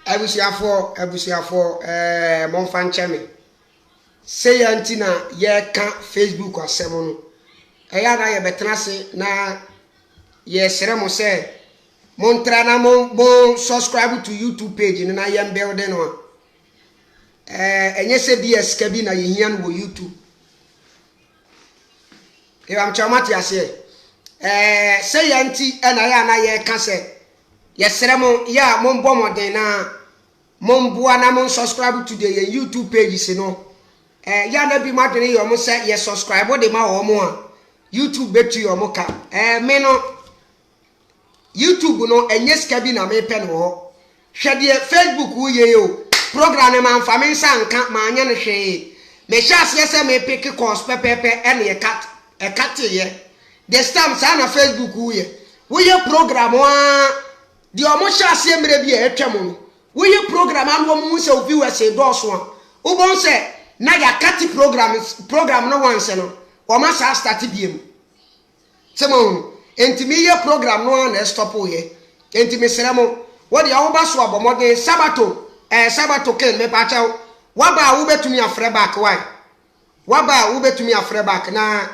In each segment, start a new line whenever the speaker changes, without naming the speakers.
Abusiafo monfa ncheme say antina ye ka Facebook asem no eya na ye betena se na ye sere mo say montra na mo subscribe to YouTube page na ye build no enye se BS ka bi na ye hia no YouTube e am chamati ase say anti na ya na ye ka se ye sere mo ya mo mbo moden na Momboa na mon subscribe to the YouTube page no. Ya na bi madene yo mo say ye subscribe de ma wo mo a YouTube betu yo mo ka. Me no YouTube no enye ska bi na me pe no ho. Hwe de Facebook wo ye yo. Program na man fa me nka ma anya ne hwe. Me sha se se me pick course pepepe ene ye cat e cat ye. The stamp sa na Facebook wo ye program wa de o mo sha se mre bi e twam no. We program and woman say viewers say doors one. Ubon say na ya kati program no one say no. O ma sa start biem. Semo enti me ye program no one stop here. Enti me seremo what the oba so abomode sabato ken me pa chaw. Waba wo betumi afre back why? Waba wo betumi afre back na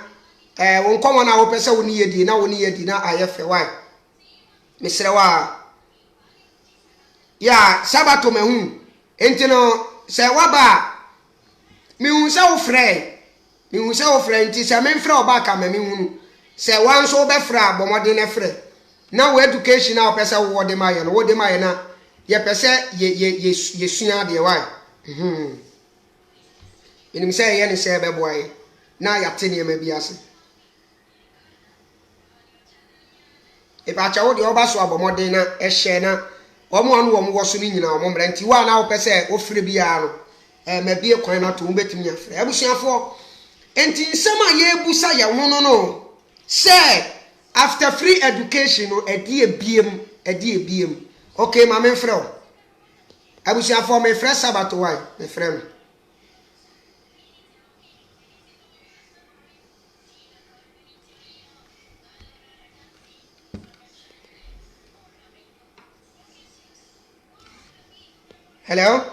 won komo na wo pese wo ni yedi na ayefe why? Me serewa ya sabato me hu enti no se waba mi hu se wo frɛ enti se me frɛ oba ka me hu se wan so be frɛ abomode ne frɛ na wo education na opese wo de maye na ye pese ye sua de why enim se ye ne se be boy na ya tene ma bi ase e ba cha wo de oba so abomode na ehye na omo anu omo wo so ni nyina omo mra nti wa na wo pese ofire bia no ma bie kwan na to betimi afre abusuafo enti nsema ye busa ya wono no say after free education no edi ebiem okay ma me frɛ abusuafo me frɛ sabato why me frɛ me Hello?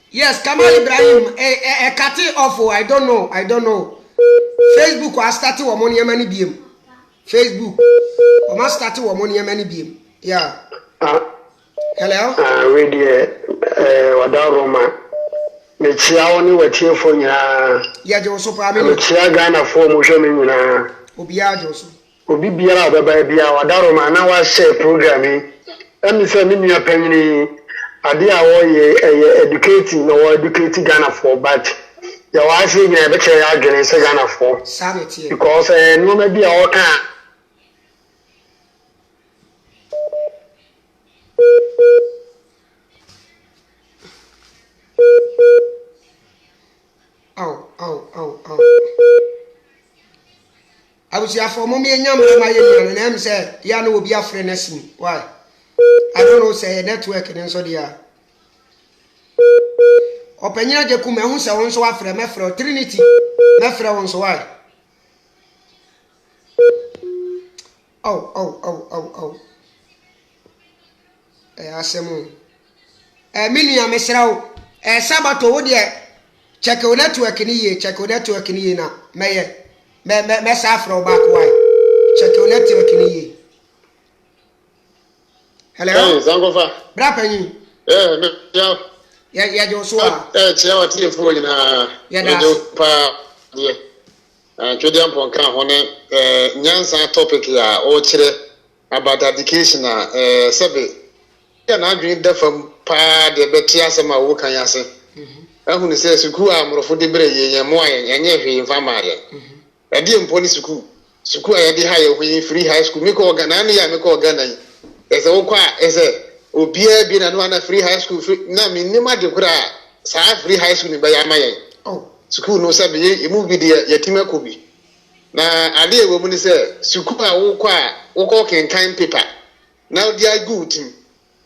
Yes, Kamal Ibrahim. Cut it off. I don't know. Facebook was starting with money many BM. Facebook. I must start with money many BM. Yeah. Hello?
Wadaroma. Mechia oni watie fo nyina
ya je so pa me
mechia Ghana fo mo hwe me nyina
obi a je so
obi biara obeba bia wadaro ma na wa share program emi se ni nua panyini ade a wo ye educating no educate Ghana fo but ya wa se nyina be che ya adwene se Ghana fo
sanity
because no ma bia wo ka
Abusiafo mo me nyam ma ye nyam na em say ya na obi afre na sim why I don't know say network ni so dia openya je kuma hu se won so afre me frɛ Trinity me frɛ won so why asemu minia me srawo sabato wo de check your network ni ye na meye me safro back why check your network ni ye hello
zangofa
bra panyi ya jo so
tia wa tie fo nyina
ya
do pa ye twediam ponka hone nyansa topic ya o kire about education sebe ya na adwin defam pa de betia asema wo kan yase ahunu se suku amrofo de bere ye mo enye hwe mfama ye ade mponi suku ayede ha ye hwe free high school me ko organa na ya me ko organa yi ese wo kwa ese obia bi na no na free high school na me nima de kura sa free high school ni ba ya maye suku no sabe ye mu bi de yatima ko bi na ade ewo mu ni se suku a wo ko kenkan paper na odi agutim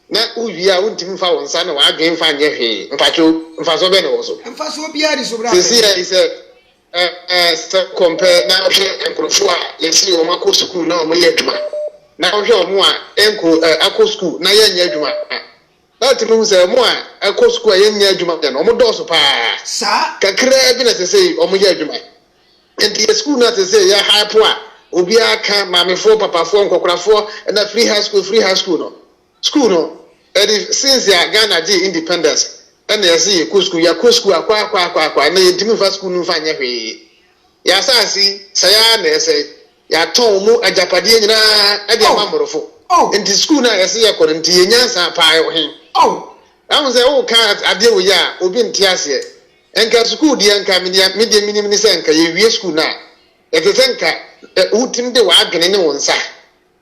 na uwia wontim fa wonsa na wa adwen fa nye hwe mfacho mfaso be ne wo so
mfaso bia di so bra
sisi ya ise compare now and Profua, you see, or Mako school now, Mayetuma. Now, here, more, Enko, Ako school, Nayan Yajuma. That means more, Ako school, Yajuma, and Omodos pa.
Sir,
Kakra, to say, Omoyajuma. And the school not to say, ya high poor, Ubia can, Mammy 4, Papa 4, Kokra 4, and a free high school no. School no. And since ya Ghana G independence. And they see Kusku, Yakusku, Aqua, and they didn't first school find every Yasasi, Sayane say, Yatomu, a Japadian, and your mamma. Oh, in the school now, I see a Corinthians and pile him. Oh, I was a old card, I deal with ya, Ubin Tiasia, and Kasku, the Anka, medium minimum Sanka, you school now. At the Sanka, Utim the wagon in one side.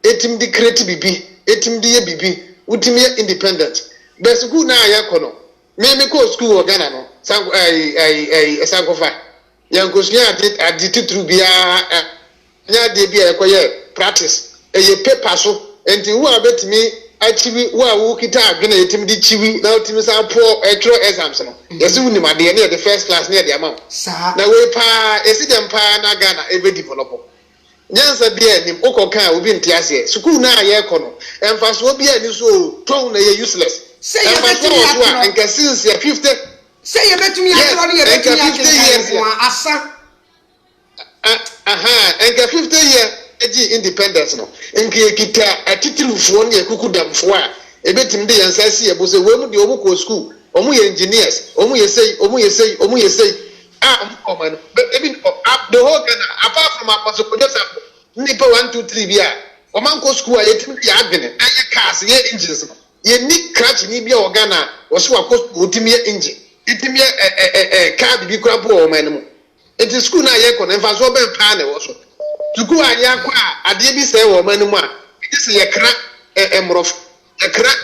Etim the creative BB, Etim the BB, Utimia independent. There's a good now, Yakono. Me go school Ghana no sanko sankofa yanko sia aditi through bia nya de bia ekoye practice eye paper so enti wo abetimi achiwi wo awu kita adwena yetim di chiwi na otimi san po etro exams no yesi wuni ma de na the first class na de amount na we pa esi dem pa na Ghana ebe develop nyansa bia nim okoka obi ntiase school na ye kono emfaso bia ni so ton na ye useless. Say you bet me and can since 50. Say you bet me and 50 years. And 50 years independence no. And kita a title for one kukudam for a bit in the ancestry was a woman the Omuko school. Omu engineers, Omu say, but even up the whole apart from our possible Nipper 1, 2, 3 year. Omanko school, I ate me the advent and your cars, your engines. Ye ni crash ni bia Ghana was so akos utimie engine itimie car bi kura po o manemu enti school na ye ko na mfa so ben pa na wo so tuku anya kwa ade bi se wo manemu a isi ye kra emrof ye kra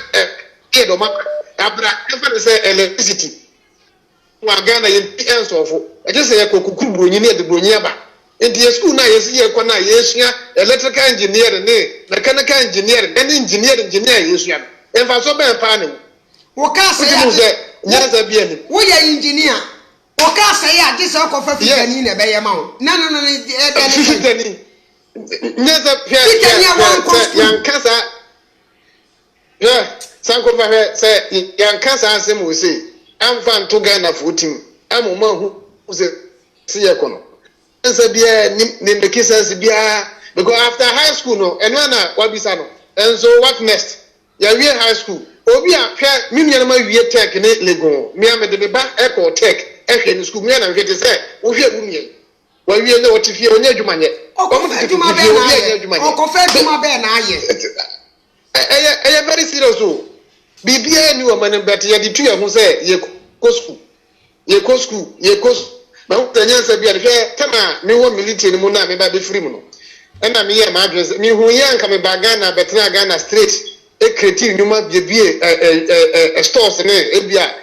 do ma abra efa se electricity wa Ghana ye enso fo e se ye kokuku bronyi na de bronyi aba enti school na ye si ye ko na ye sua electrical engineer ne mechanical engineer any engineer ye sua en fa so ben pa ne wo ka say nyaza bia ni wo ya engineer wo ka say ya dis ko fa fitani na be ye ma wo no fitani nyaza pia yan kasa sanko fa say yan kasa asem wo say am fa to Ghana futim am ma hu say see ye kono nsa bia ni the kisses bia because after high school no enwana wabisa no and so what next ya wie high school obi a hwe minua ma wie tech ne legon me am de me ba eco tech ehwe ni school me na hwe te se wo hwe munye wa wie ne otifie onye adwuma nye adwuma be na aye eye very serious o bibia ni wo man bet ye di tu ye hu se ye ko school na utanyansa bia hwe tama me wo military mu na me ba be free mu no na me ye ma address me hu ye nka me ba Ghana betna Ghana straight creative nyuma bie stores ne ebia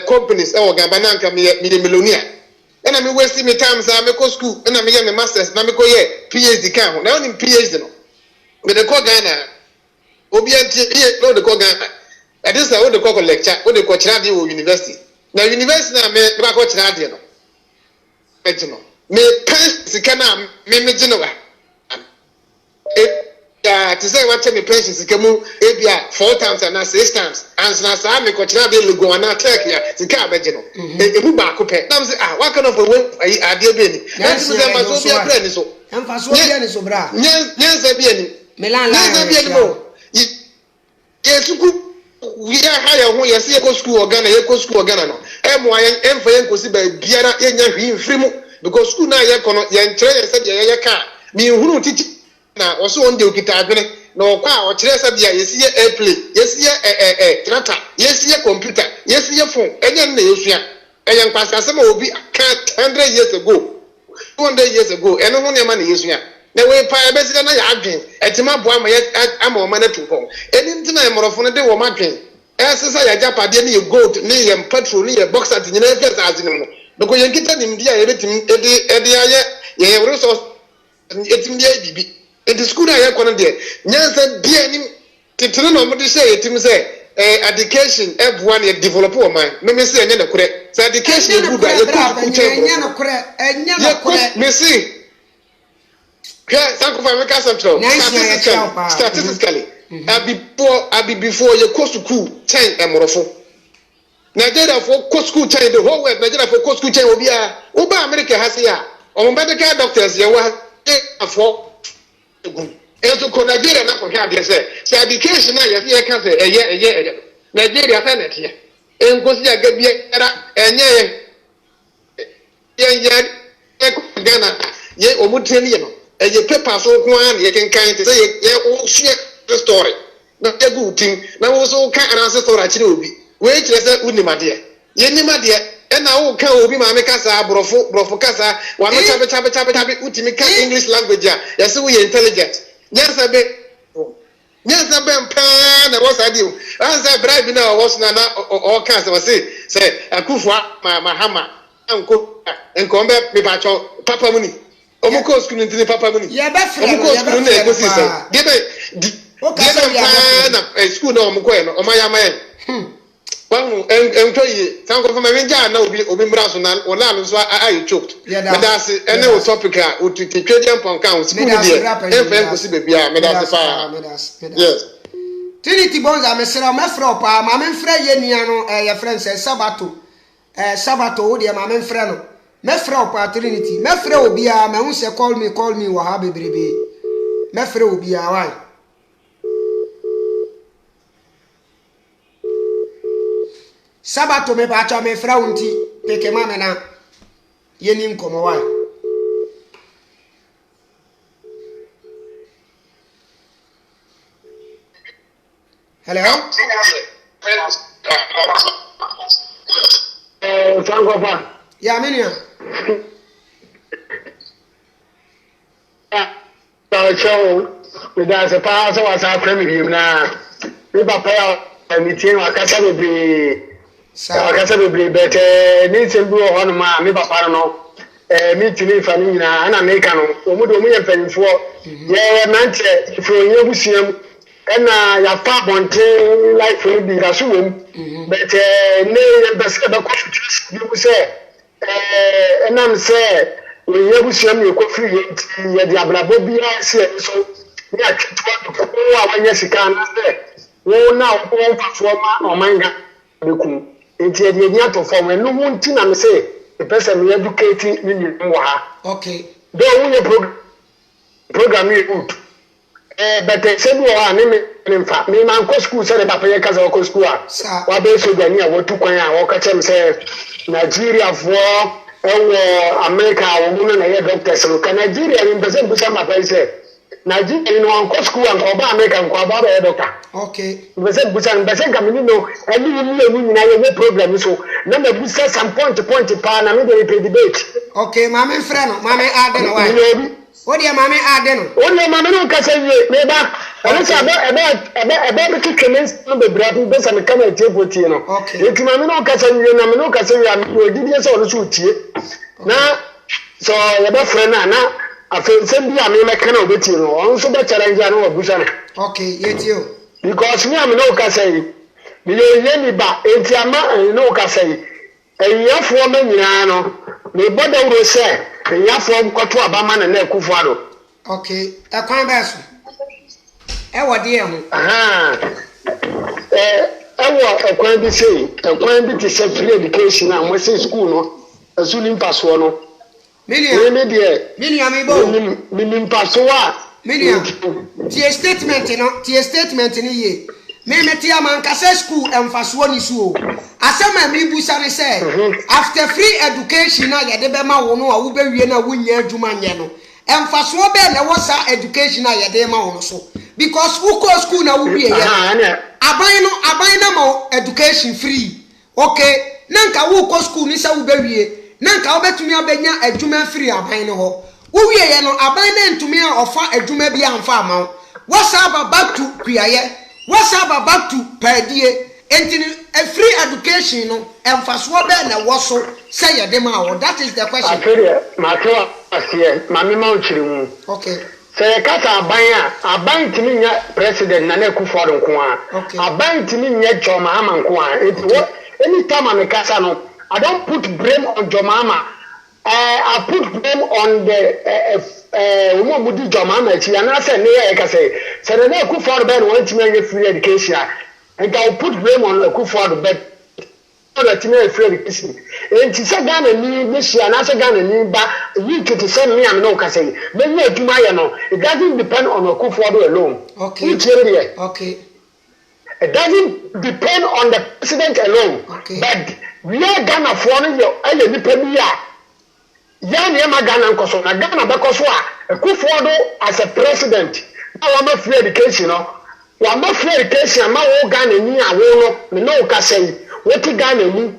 companies e Ghana na nka me millionaire na me waste me time sa me ko school na me ye me masters na me ko ye PhD kan ho na oni PhD no me de ko Ghana obi anti ye no de ko Ghana that is how de ko lecture o de ko kira de wo university na university na me ba ko kira de no ejino me pension kana me jino wa to say what me pension sikemu ebia 4 times and 6 times and na sa me ko kira de lego na take ya sika abejino ebu ba ko pe na me say what kind of a way ade be ni na me say ma so bia bra ni so emfa so bia ni so bra nyanza bia ni nyanza bia ni mo yesuku we are higher ho yesi ye ko school Ghana ye ko school Ghana no mo ayen emfa ye nkosi ba biara ye nya hwi mfiri mu because school na ye kono ye nkyere ye se de ye ka mi hunu titi na oso on de okita adwene na okwa o kyere se de yesi ye airplane yesi ye tractor yesi ye computer yesi ye phone enye na yesua eye nkwasa se ma obi ka 100 years ago 200 years ago eno ho ne ma na yesua na we pa ebesida na ya adwen etima boa ma ye ama o ma na tupon eni ntina emorofo ne de wo ma adwen esesa ya japade ne ye gold ne ye petrol ne ye bauxite nyina efes azine no because ye nkita nim dia ye betim ede aye ye resource etim dia bibi edi school na ye kono de nyansa bia ni titire no mo de say etim say education everyone ye develop o man me say enye na kure say education e good ye
enye na kure
me see thank you for making some trouble statistically before you go school 10 emorofo Nigeria for go school 10 the whole world Nigeria for go school 10 obi a oba America has here on medical doctors ye wa for eso ko Nigeria na ko hia de say education na ye can say eye Nigeria fa na tie enkosi aga bia era enye ye ko Ghana ye omutreni ye no eye paper so ko an ye kan say ye o share the story na ye good thing na wo so kan answer story akire obi we kire say unimade ye nimade e na wo kan obi ma me kasa brofo kasa wa me chabe utimi kan English language ya ye say we intelligent nyansa be mpa na was adi answer bribe na was na o kan say akufua mahama enko mbe me ba cho papa muni omuko school ntini papa muni omuko school na ego si say na school na omuko e no omayama e Well, and thank you for my ninja now. Obi Brasonan, or Lan, so I choked. That's any topic would to Tradian Poncount, school here, and Francis Bibia, Medas. Yes.
Trinity Bones, I'm a Sarah Mefropa, Mamma Frey Yeniano, your friend says Sabato, dear Mamma Freno, Mefropa, Trinity, Mefro be a Maunsa call me, Wahabi Bribe. Mefro be a wife. Sabato me bacha me fraunti peke mame na yenim komo wa hello
Sangopa
ya minia
show with us a pass was our premium na we papa meeting akasa be akasa be better ni sembu ho no ma me papa no meeting fa ni na na me ka no omudo mu ye mpanfo ye manche fro ye busiam na ya fa bonte life no bi ga so wom but ne ye bese ba ko futu bi say enam say we ye busiam ye ko free ye di ablabo bi ase so ni atwa ko wa wanya sika na say wo na wo fa so ma omanga beku enti e de nya to form enu hu nti na me say the person we educate ni ni wo ha
okay
do wo ye program ye good but say do ha ni me mfa me man ko school say the papa ye kaza ko school a wa be so gani a wo tu kwan a wo ka chem say Nigeria for America wo mu na ye doctors no ka Nigeria ni person bu sama pa say Nigeria no an ko school an ko ba America ko ba ba doctor
okay
because busan besen kamini no ani ni na ye problem so na me busa some point pa na me dey debate
okay mama frɛ no mama ade no wa o dia mama ade no
o dia mama no ka say me ba o say ebe bi twemens no be bra bi be say me kama table tie no eti mama no ka say na me no ka say ya me odi die say o so tie na so ye be frɛ na afen sem bi ame me kana obetie no on so be challenge na obusa na
okay yetio
because me am no ka say me ye ni ba enti ama no ka say eyafo ma nyina no me boda wuro say eyafo nkoto abama na ekufu ado
okay ekwan ba so e wode e ho
ewo ekwan bi say ekwan bi ti say free education na mo say school no azuli mpaso no
million me bo
million paso wa
million tie statement ni ye me meti amankasa school emfaso ni so asema me busa ne say after free education na ye de be ma wo no a wo be wie na wo nya adwuma nye no emfaso be na wo sa education na ye de ma wo no so because wo ko school na wo wie ye aban na ma education free okay nanka wo ko school ni sa wo be wie nanka obetumi abenya adwuma free aban no ho wo wie ye no aban na ntumi a ofa adwuma bi amfa ama what's up back to kuyaye what's up back to padie entini a free education no emfaso be na wo so say ye dem awo that is the question
afere ma to asie ma me ma ochiri mu
okay
say kasa aban timi nya president na Akufo-Addo nko a aban timi nya John Mahama nko a anytime I kasa no I don't put blame on John Mahama. I put blame on the woman who did John Mahama. And I said, I say, so the Akufo-Addo Ben wants to make free education. And I'll put blame on Akufo-Addo Ben. To make free education. And she said, Ghana need this year, and I said, Ghana need back. You to send me, I'm no Casay. Maybe it doesn't depend on Akufo-Addo alone.
Okay.
It doesn't depend on the president alone. But we are Ghana for any people. Yani ema Ghana nkoso na Ghana bekoso a Akufo-Addo as a president na wa ma free education no wa ma free education ma wo Ghana ni awo no me no ka sei woti Ghana ni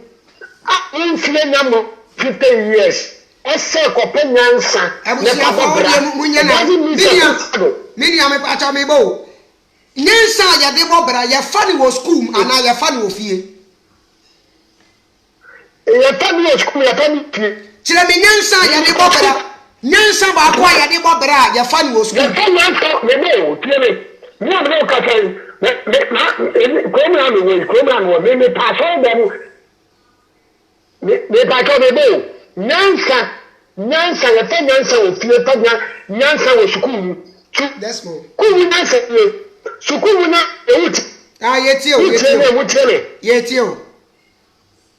a infle nyamo 50 years ese ko penyansa ne ka bobra
mini ame acha me bo nyansa ya de bobra ya fani wo school ana ya fani wo fie
ya fani wo school ya fani fie
Chile me nyansa ya de bobra nyansa ba kwa ya de bobra ya fani wo school
ya nyansa me no tiele me no ka kai ko me paso dem me pa ko me bo nyansa ya fa nyansa wo fie pa nyansa wo school
that's more
ku nyansa school na ewuti
yetio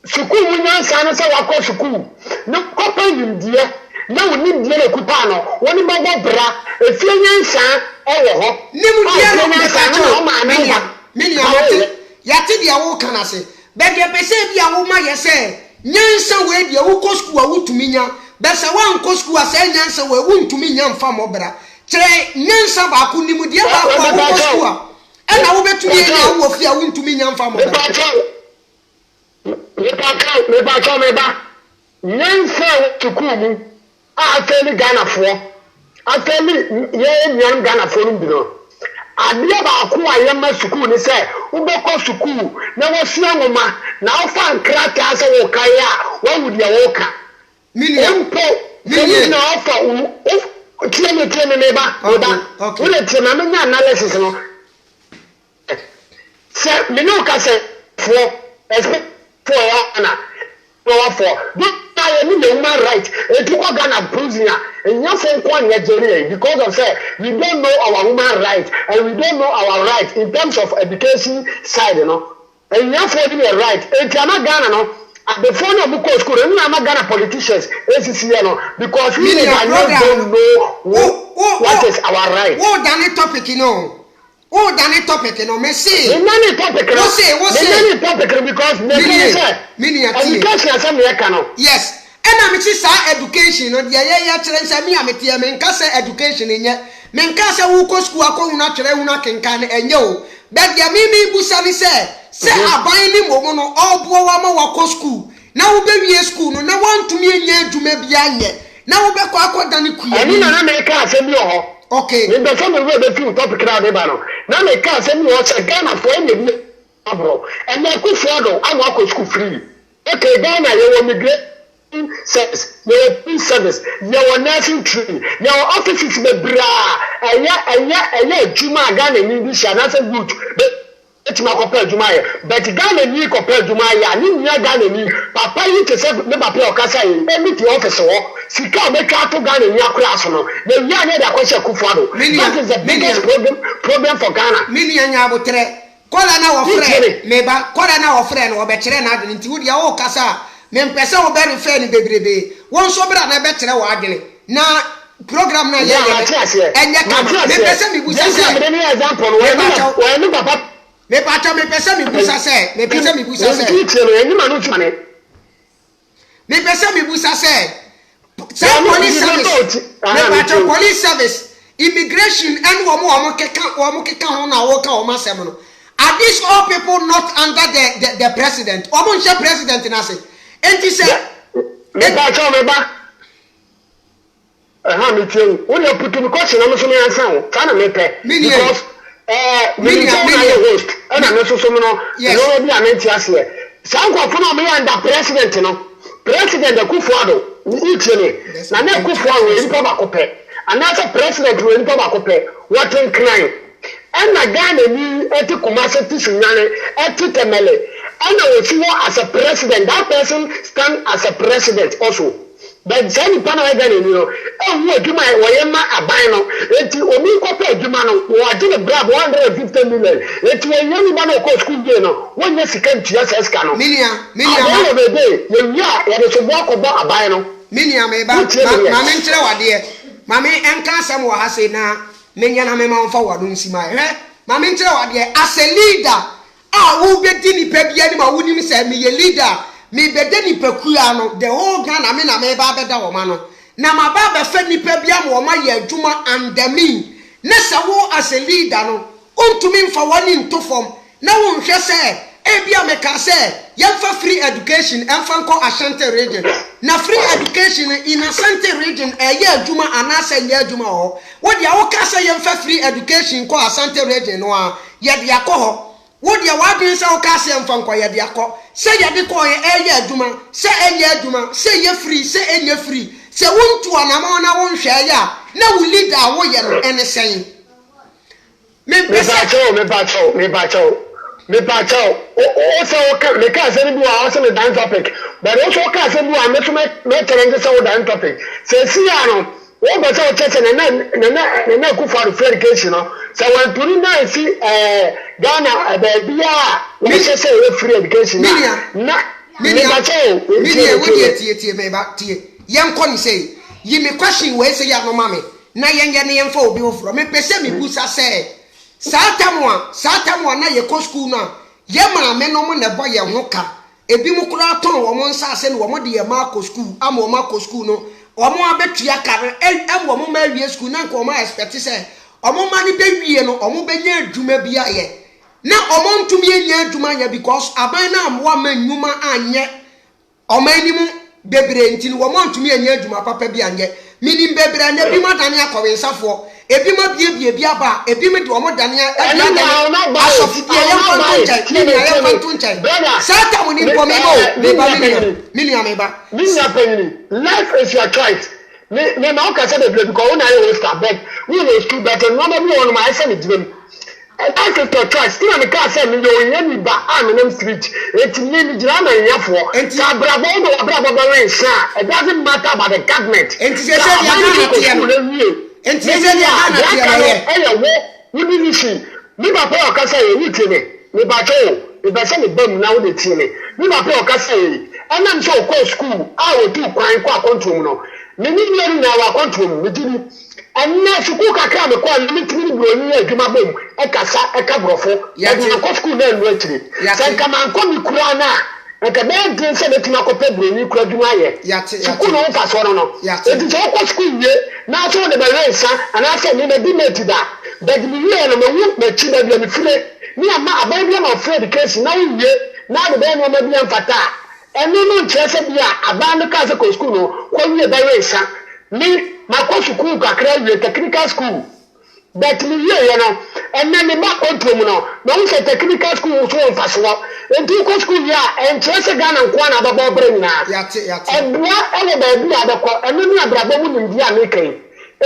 Sukuu nyansa na sa wakọ sukuu na kopa yimdie na woni die na kuta no woni babo bra efie nyansa ewo ho
nimu die no nyansa no mini yati dia wo kana se be de pese bia wo ma yese nyansa we dia wo ko sukuu a wutumi nya be se wan ko sukuu a se nyansa we wuntumi nya mfa mo bra kire nyansa ba ku nimu die ba ko sukuu a na wo betumi nya wo fi a wuntumi nya mfa mo bra
me ba nyansa tukumu a tell Ghana for a tell ye nyan Ghana for no adia ba ko ayema sukuu ni say ubeko sukuu na wo sua ngoma na ofa nkrata ase wo kai a wo wudi a wo ka mini na ofa tieme me ba wo le tieme me nya analysis no se me no ka se for for Ghana for human right and to Ghana prison and you say Nigeria because of say we don't know our human right and we don't know our right in terms of education side, you know, and you for the right and Ghana no at the phone of Buko school and I'm Ghana politicians because we don't know what is our right.
Oh, damn topic, you know. Oh, that topic, you know, me see.
Many topic, many topic because education is something
yes, and I'm saying education. No, yeah, challenge me. I'm telling me, because education in here, me because who go school, ako una challenge una kenkan enyo. But ya mimi busani say abayi ni mo no all boy wama wako school. Now we be school no. Now want to me enye jume bianye. Now we be ako dani kuye.
Ani na me ka asemi ho.
Okay.
Me be some we be tu topic na de ba no. Na me ka asemi ho say Ghana for any abro. And na Akufo-Addo amako school free. Okay, Ghana you will migrate service, your service, your nursing training, your offices be bra. Aya juma Ghana ni bi sha na say good. It's my compare juma here. But Ghana ni compare juma here. Ni Ghana ni papa yi te say me papa o kasa yi. E meet the office wo. Sika me twa to Ghana ni akura so no. Na wi anya da kwese Akufo-Addo. That is the biggest problem for Ghana.
Mini anya abotre. Kola na wo frɛ meba kola na wo frɛ no obekere na adwene nti wodi a wo kasa me mpese wo be refer ni bebrebe won so bra na bekere wo adwene na program na ye enye kama me pese mi busa se
me ni example we ni papa
me pacha me pese mi busa se me pese mi busa se me pese mi busa se police service me pacha police service immigration and wo mo keka ho na wo ka o masem no. Are these all people not under the president? Omunche president in Ase. And he said,
Meba. Me tell when you put the question, I'm so answer. Tana me pe. Because host. And I'm so no. No be anenti ase. Sanko funa me under president no. President Akufo-Addo. Uchene. Na Akufo-Addo e pa ba ko pe. anasa president we npa ba ko pe what in crime and a Ghana ni eti kumase tisunyane eti temele and we see as a president that person stand as a president also but Jenny Pana Ghana you know and we adwuma we yema aban no eti omi ko pe adwuma no wo ade ne brab 150 million eti we yemi ba no ko school day no won ye sika ntua seska no
minia
be ye ya de so bo ko bo aban no
minia me ba ma me nkyere wade ma me enka asem wo ha sei na menya na me ma mfa wado nsima ma me nkyere wade as a leader a wo bedi ni pa bia ni ma wo nim say me ye leader me bedi ni pakua no the whole Ghana me na me ba beda wo ma no na ma ba ba fa ni pa bia mo ma ye adwuma and me na say wo as a leader no ontumi mfa wani ntofom na wo nhwe say ebia me ka say yemfa free education emfa nko Ashanti region na free education in Ashanti region eye adwuma anasa nye adwuma ho wo dia wo ka say yemfa free education ko Ashanti region no a ye dia ko ho wo dia wadin say wo ka say yemfa nko ye dia ko say ye de ko eye adwuma say enye adwuma say ye free say enye free say wontu anama na won hwe ya na wo leader wo ye no ene sen me bacho o so me ka say bi wa so me dan topic but also ka say bi wa me challenge say dan topic say si ano wo ba say o chese na ku for education no say when tuni na si Ghana ba bia we say free education na me bacho me we tie me ba tie yen ko ni say yi me question we say ya no mame na yen ye ne yen fa obi ofro me pese me busa say Satamwa na ye ko school na ye ma me no mo ne boy ye ho ka ebi mu kura ton wo mo nsa ase ne wo mo de ye ma ko school ama wo ma ko school no wo mo abetua kare wo mo ma wie school na ko mo expect say wo mo ma ni be wie no wo mo be nya adwuma bia ye na wo mo ntumi nya adwuma nya because aban na amwa ma nnuma anye wo ma animu bebre ntini wo mo ntumi nya adwuma papa bia anye minim bebre na bi madane akọwe nsafo ebi ma bie aba ebi me de omo dane asofu bia ye kwanto nchai sata mo ni mpo me no be ba me ba
life is your choice me na o ka say the because una you start back we no school better no be on my say me dream and that is your choice still me ka say me yo nya ni ba am street eti ni jira na yafo ka brabo do brabo ba wen sha it doesn't matter about the government
enti se dia
we be see me ba pa o ka say we tene me ba cho e ba say me bam na wo de tene me ba pa o ka say anam so ko school a wo tu kwan kwa kontom no me ni ni na wa kontom me dini anna suku kakra me kwa me tini broni adwuma bom e kasa e ka brofo ya na ko school na nwa tiri se kama nko mi kura na e ka be din se me tuna ko pe broni kura adwuma ye suku no fa so no e ti so ko school ye na so de be rensa ana se ni na bi meti da but me ye no me wu me ti da bi me fire ni ama aban bi na free education na ye na de be no ma bi amfata eno no nchese bia aban no ka se ko school no ko wie be rensa ni mako school kakra wie technical school but me ye no enne me ba kontrom no na wo se technical school so mfaso enti ko school ya enchese Ghana nko na baba obere na
yate
ebua ele ba bi adako enne ni abrabo mu nimdi amekai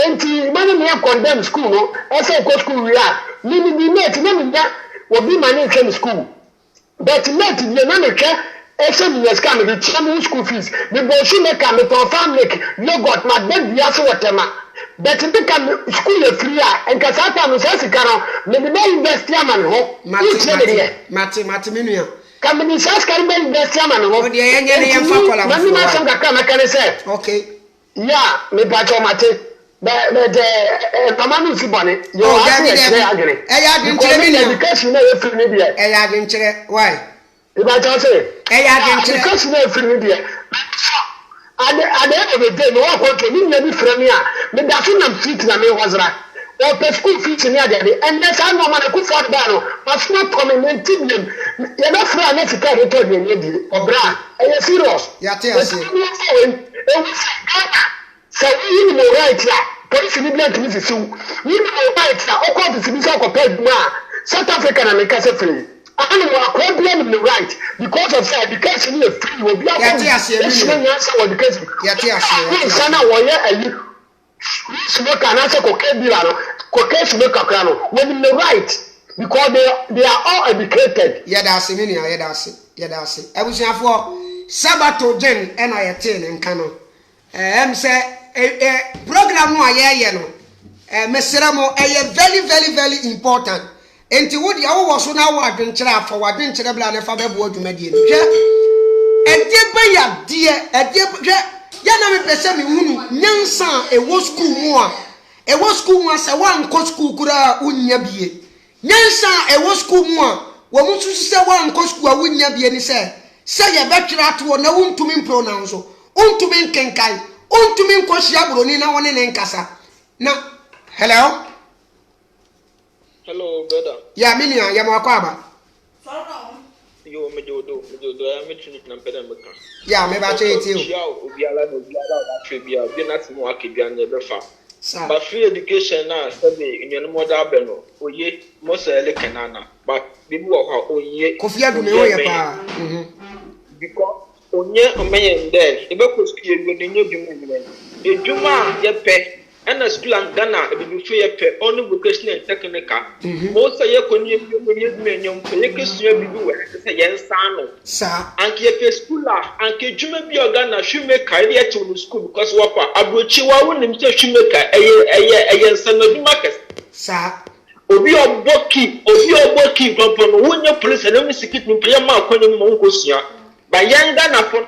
enti mane me condemn school no ese ko school ya ni mate na me da obi mane ke school but mate ye na me hwe ese mi yeska me the school fees me bo shi me ka me to family yogurt ma bed bia so wotema but me ka school ye free a enka sata no se sika no me be invest yaman ho
mate menua
ka me sas ka me invest yaman ho
o de ye nye ne yemfa kola
ma mi ma sam ka ka me ka ne se
okay
ya me ba cho mate de mama no si bone yo agre
ya dinchire menua
education na ye free ne bia
ya dinchire why
iba cho se
ya dinchire
education na free ne bia ade ebe de no wa ko ni nya bi frame a me da so nam fit na me hozra o pe school fees ni ade de and that no man ku for da no but not permanent them ye na fra na fika de to de ni di obra e serious
ya te ase
so we no right ya police ni blank ni fisu we no right ya o ko fi so ko pe duma South Africa na me ka se free and we are problem the right because of that education is free will be able to
ya te ase
education
ya te ase
sana wo ye ayi smoker and answer cocaine dealer, cocaine smoker, when the right because they are all educated.
Yeah, that's it. Yeah, that's it. Yeah, that's it. I was here for Sabato Jen and I attend and Kano. Say a program no yeah no. Messeramo very important. Enti wo dia wo so na wo adwenkyere afa wo adwenkyere bla na fa bebo adwumadi ni hwe ede ya de ede hwe ya na me pese me hunu nyansa e wo school mu a se wan ko school kura unya bie nyansa e wo school mu a wo mu susu se wan ko school a unya bie ni se ye betwere ato na wuntumi pronounce untumi nkenkai untumi nkohia broni na woni ne nkasa na hello.
Hello, brother.
Yeah, Minia, Yamakwaba.
You may do, I am mentioning Nampedamaka.
Yeah, maybe I tell you.
Be not more Akigan Befa. But free education now, study in your mother Beno, or ye, most Elecanana, but people are on ye.
Kofia do me pa.
Because on ye a man there, the book was clear with the new Juma. The Juma, ye pay. And a school and Ghana, it will be free only vocational and technical. Most of your community, say yes, sir. And keep school and keep Juma be a Ghana shoemaker to school because what Abuchiwa wouldn't say shoemaker, a son of Marcus.
Sir,
Obi or Boki, from when your police and only secret in Priama, calling Mongosia. By young Ghana.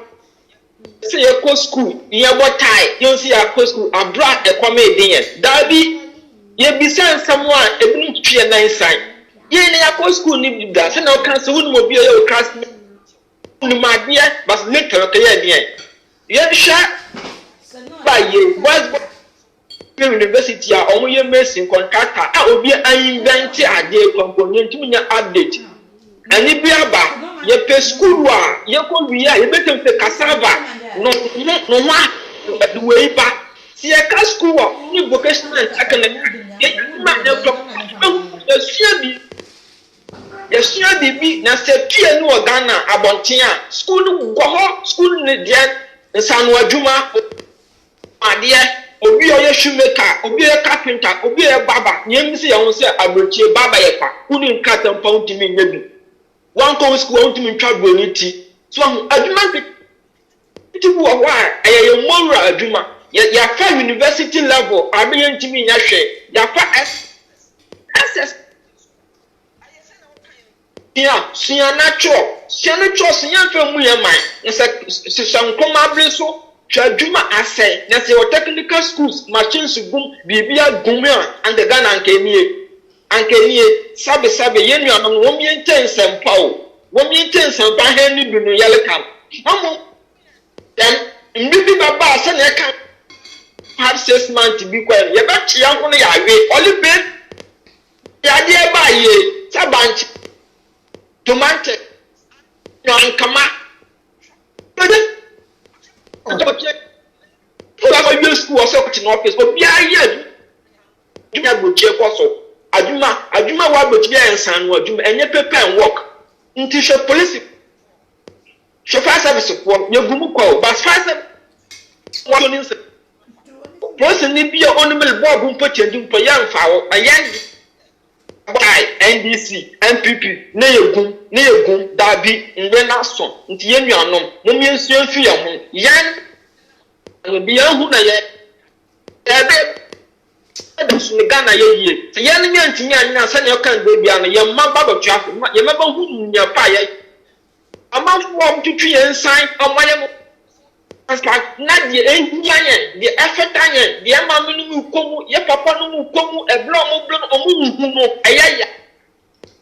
Say a co school, you have what tie, you see a co school, a brat a comedian. Darby, you be sent someone a blue tree and nine sign. You ain't a co school need that, and no cancer wouldn't be your class. My dear, but later, okay, yet shot by you was university or only a messing contractor. I will be an inventor a day component to me update. And if you are ye pay school ye ko wiya ye betem pe cassava no the way back see a school ni vocational academy ye ma ye sua bi na se pie no Ghana abonten a school go ho school ni dia nsanu adwuma ade obi o ye shoemaker obi e carpenter obi e baba nyem se ye ho se abrochie baba ye pa kuni nkatam pa untimi nyebi one go school want me try bonity so adwuma people why aye moral adwuma ya fa university level abi ntimi nya hwe ya fa SS yeah sia natural sia fa mu ye man se sankoma bre so twa adwuma asai na se technical schools machines gum bibia gum and the Ghana nkemie Ankenie sabe yenu anom wo mi enten pa o wo mi enten sempa ha ni dunu yele kam amu then mbibi baba se na ka have 6 months bi kwa ye ba tia ho no ya we olibe ya de ba ye sabanchi tomate non kama o ba school so ko office o bia ye ya go che ko so adwuma wa botibi ensan no adwuma enye paper and work nti she police she fire service ko yegumu ko but fire service police ni bia onimel bob mpo change mpo ya mfa wo ayan NDC MPP na yegum dabi nwe na so nti yenuanom mo mi ensu enfi ya ho yan bi ya hu na ye ebe so Ghana ye se ye ni antimi anya se ne kan be bia no ye maba ba twafo ye maba hu nya pa ye amafo am twitwi ye nsan amaye mo aska na die enyanyen die efetanye die mamenu mu komu ye papa no mu komu eblo mo blo no mu hu no ayaya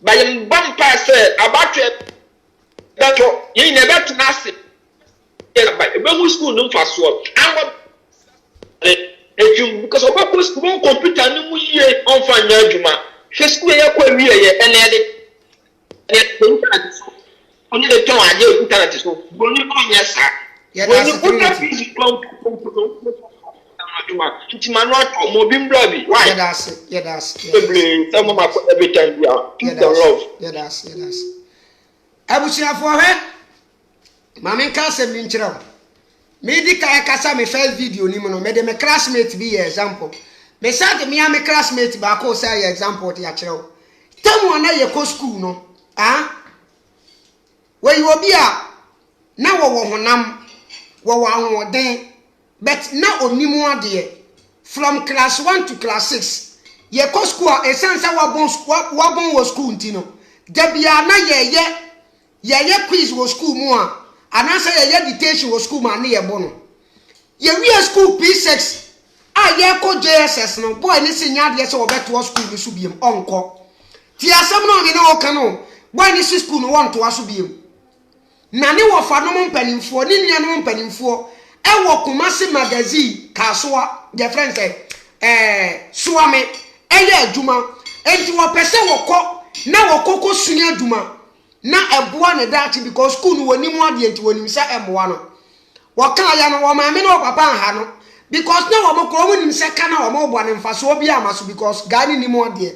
ba ye mbam pa se abatwe dato ye ne betuna ase ye ba ebe hu school no mfaso anwo because of what school computer no mu ye onfa nya adwuma hwe school ye kwa wiye ye enede internet oni de ton ade internet so boni ko nya sa boni uta physics adwuma nti manual to mo bi mblabi why
yeah that's
some of my every time we are love
yeah that's abusia for he mama ka se mi nkyerɛ me di kai kasa me first video ni mo no me de me classmate bi example me say me am classmate ba ko say example te ya kire temu na ye ko school no we you obi a na wo honam wo ahoden but na onimu ade from class 1 to class 6 ye ko school e sense wabon wo school ntino da bia na ye quiz wo school mu a anasa ye dictation wo school ma na ye bono ye we school P6 ye ko JSS no boy ni sinya de se wo beto school ni so biem onko ti asem no ni na o kan boy ni school no want to aso biem na ni wo fa no mpanimfo ni nua no mpanimfo e wo Kumasi magazine kasoa the friend say suame eye aduma enti wo pese wo ko na wo kokko suni aduma na eboa ne dachi because school no woni mu ade enti woni msa emboa no wo kan ya no wo ma me no papa ha no because na wo mokro woni msa ka na wo mo boa ne mfaso obi amaso because gani ni mu ade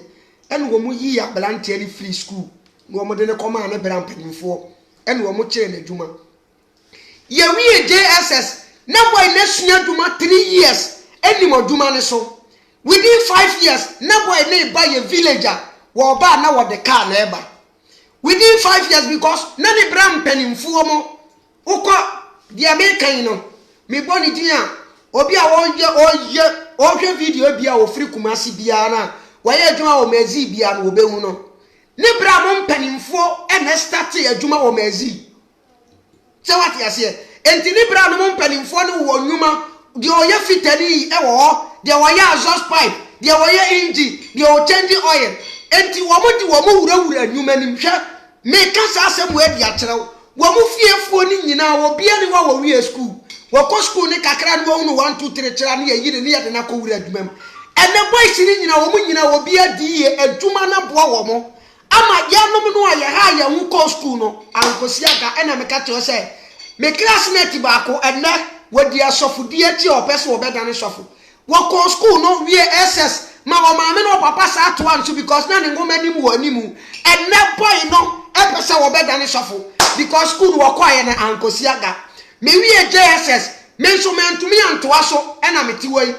ene wo mu yi ya blanche ni free school no wo mo de ne koma na bran panimfo ene wo mo kire na aduma ye wi JSS na boy na suni aduma 3 years eni mo aduma ne so within 5 years na boy na buy a villager wo ba na wo de car na eba within 5 years because na ni bram penimfuo mo uko di American no me boni dia obi a oye video bia o free Kumasi bia na waye adwuma wo mezi bia na obehu no ni bram penimfuo e na start adwuma wo mezi se what ya se enti ni bram penimfuo no wo nwuma di oye fitani e wo de waye exhaust pipe de waye engine de o change oil enti wo mo di wo mo wura nwuma nim hwe me kasa asem we dia kyerɛw wo mo fiefuo ni nyina wo bia ni wo wie school wo ko school ni kakra ni wo no 1 2 3 kyerɛ ni yiri ni yɛ de na ko wura adwuma ene boys ni nyina wo mo nyina wo bia di ye adwuma na boa wo mo ama ya no no aye ha ya hu ko school no ankosi aga ena me ka kyerɛ sɛ me classmate ba ko ene wo di asofu di ati opese wo beda ni sofu wo ko school no wie SS ma wo ma me no papa sa to an so because na ni ngoma ni mu animu ene boy no epese wo beda ni sofu because school wo kwa ye na ankosi aga me wie JSS me so me ntumi antoa so ena me ti wai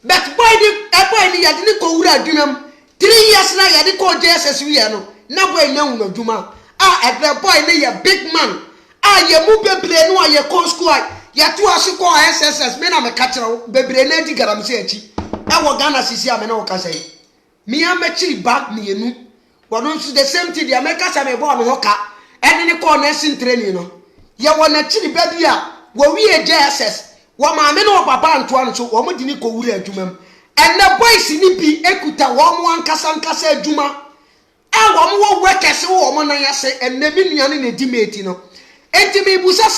but boy ni yade ni ko wura adwumam 3 years na yade ko JSS wie no na boy na hu adwuma every boy ni ye big man ye mu bebre no ye ko school ya tu asiko SSS me na me kachira bebre na di garam se achi e wo Ghana sisi ame na wo kasa yi me amachi back me enu wono nso the same thing the America say me bo no hoka ene ne ko nursing training no ye wo na chiri ba bia wo wie JSS wo ma me no papa antoa no so wo mo di ni ko wura adwumam ene boys ni bi ekuta wo mo ankasa adwuma wo mo wo workers wo mo na yase ene bi nuane na di mate no enti me busa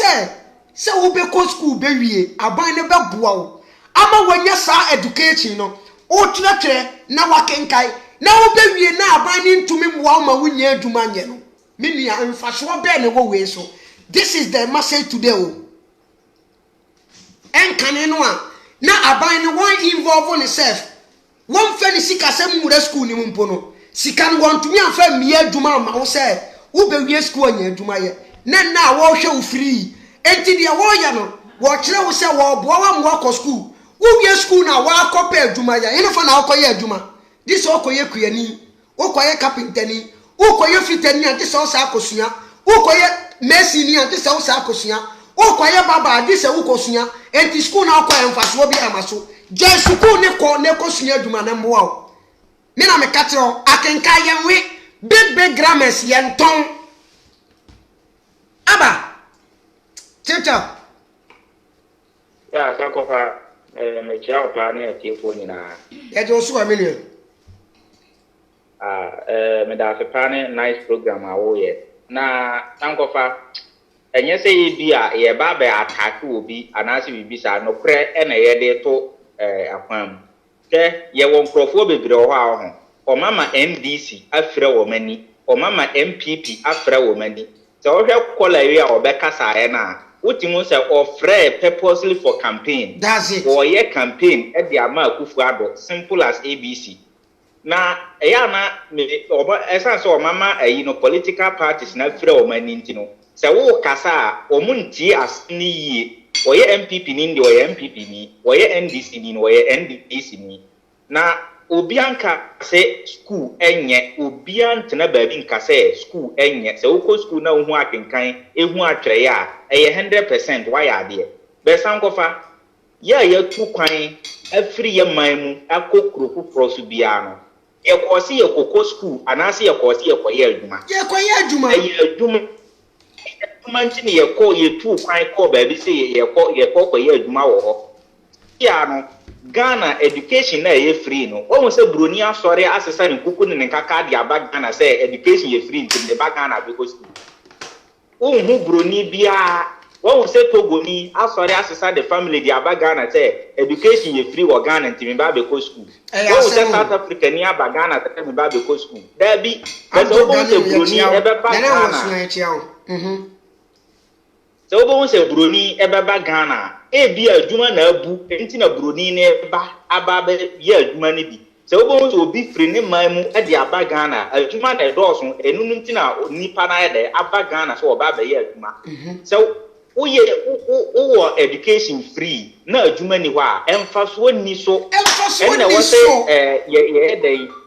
se wo be ko school be wie aban ne be boa wo ama wanya sa education no o twetwe na wakenkai na wo be wie na aban ni ntumi boa ma wonya adwuma nye no me nua mfaso be ne wo we so this is the message today o enkane no a na aban ne won involve on self won fe ni sika se mure school ni mpo no sika no won tumi afa mie adwuma ma wo se wo be wie school anya adwuma ye na wo hwe wo free enti de wo ya no wo kire wo se wo boa wa mo ko school wo wie school na wa akɔpa adwuma ya ene fa na akɔye adwuma this okɔye kuani okɔye carpenter ni okɔye fitani ante se wo sa akosua okɔye mason ni ante se wo sa akosua okɔye baba ante se wo kosua enti school na akɔye mfaso bi amaso je school ne ko sua adwuma na mboa wo me na me katro akenka yenwe big grammars yenton aba Teta.
Yeah, Sakofa, me chia pa na tiefo nyina.
E jo so a million.
Me da se pa nice program awo ye. Na Sakofa, enye se ye bi a ye ba ba attack obi anase bibi sa no kre e na ye de to akwam. Ke ye won krofo bebre ho a ho. O mama NDC afre wo mani, o mama MPP afre wo mani. So we have call a year or Becca na Utimu say or free purposely for campaign.
That's it.
Or ye campaign at the Ama Kufuado, simple as ABC. Na Ayana me or essence or mama political parties na free or manintino. So kasa or munti as ni wɔyɛ MPP ni ndi wɔyɛ MPP ni wɔyɛ NDC ni wɔyɛ NDC ni na obi anka sɛ school enye obi antena baabi nka sɛ school enye sɛ wokɔ school na wo hu akenkan ehu atwere ya ɛyɛ 100% wayɛ adeɛ bɛsan kɔfa ya tu kwan afiri yɛ man mu akɔ kuro foforɔ so bia no yɛkɔsi yɛkɔkɔ school anaasɛ yɛkɔsi yɛkɔyɛ adwuma ɛyɛ adwuma nti ne yɛtu kwan kɔ baabi sɛ yɛkɔ kɔyɛ adwuma wɔ hɔ ya no Ghana education na ye free no wo say broni asori asesa ne kuku ne nkaka de aba Ghana say education ye free ntim de ba Ghana because wo hu broni bia wo say togoni asori asesa the family de aba Ghana say education ye free wo Ghana ntim ba be ko school wo say South Africa ni aba Ghana say me ba be ko school there be but wo say broni e be ba Ghana so wo say broni e be ba Ghana ebi adwuma na abu enti na broni ne ba aba be ye adwuma ne bi se obo so obi firi ne man mu e de aba Ghana adwuma na edoso enu nti na nipa na ye aba Ghana so oba be ye adwuma se wo education free na adwuma ni hɔ a emfa so ni so na wo se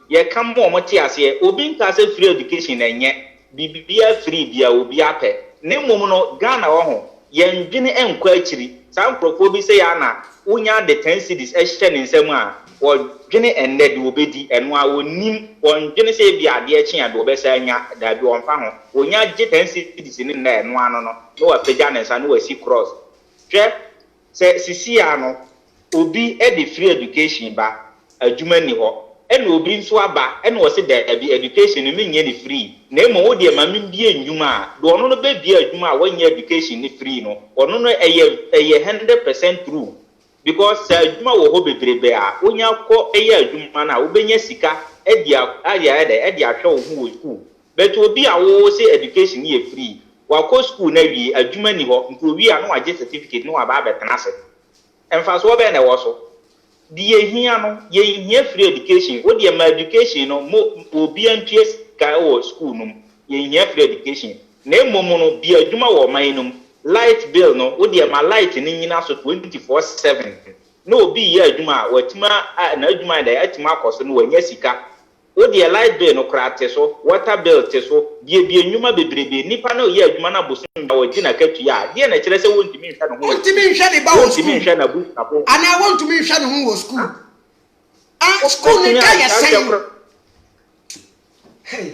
ye kam mo te ase obi nka se free education na nye bibia free bia obi apɛ ne mmom no Ghana wo ho ye ndwene enkwa akiri some propose say na unya the 10 cities ehye ne nsam a wodwene enne de obedi eno a onim wondwene say bia de echi a de obesa anya da bi wonfa ho onya je 10 cities ni na eno ano no no wa pega ne nsa no wa si cross hwe se sisi a no obi e de free education ba adwuma ni ho ene obi nso aba ene wo se da bi education ni nye ni free na emo wo de ma mbie ndwuma a do ono no be bia adwuma a wanya education ni free no ono no eye 100% true because adwuma wo ho bebrebe a onya kɔ eye adwuma na wo benya sika edia ahwɛ wo hu wo school but obi a wo se education ni free wa kɔ school na wi adwuma ni ho nko wi a no wa get certificate no wa ba betena se emfa so be na wo so die hia no ye hia free education wo de ma education no obi antue ka wo school no ye hia free education na emomo no bi adwuma wo man no light bill no wo de ma light ni nyina so 24/7 no obi ye adwuma watima na adwuma da atima akoso no wanya sika wo de light bill no krate so water bill te so bi enwuma bebrebe nipa na ye adwuma na boso da wo gina katu ya de na kire se wontimi nhwa no ho wontimi nhwa ne ba wo school wontimi nhwa na bu apo ana wontimi nhwa ne ho wo school school ni ka ya sai
hey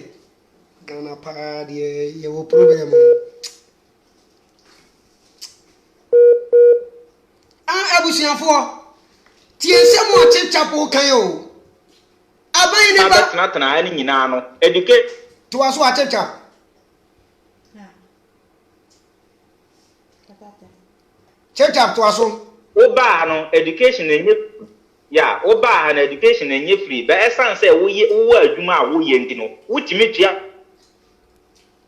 Ghana pa de ye wo problem abusiafo tie nsɛm a chichapo kan yo aban ne ba
tana ani nyina no educate
to aso a chicha chicha to aso
oba no education enye ya oba na education enye free ba esan say wo adwuma a wo ye ndi no wutimi tua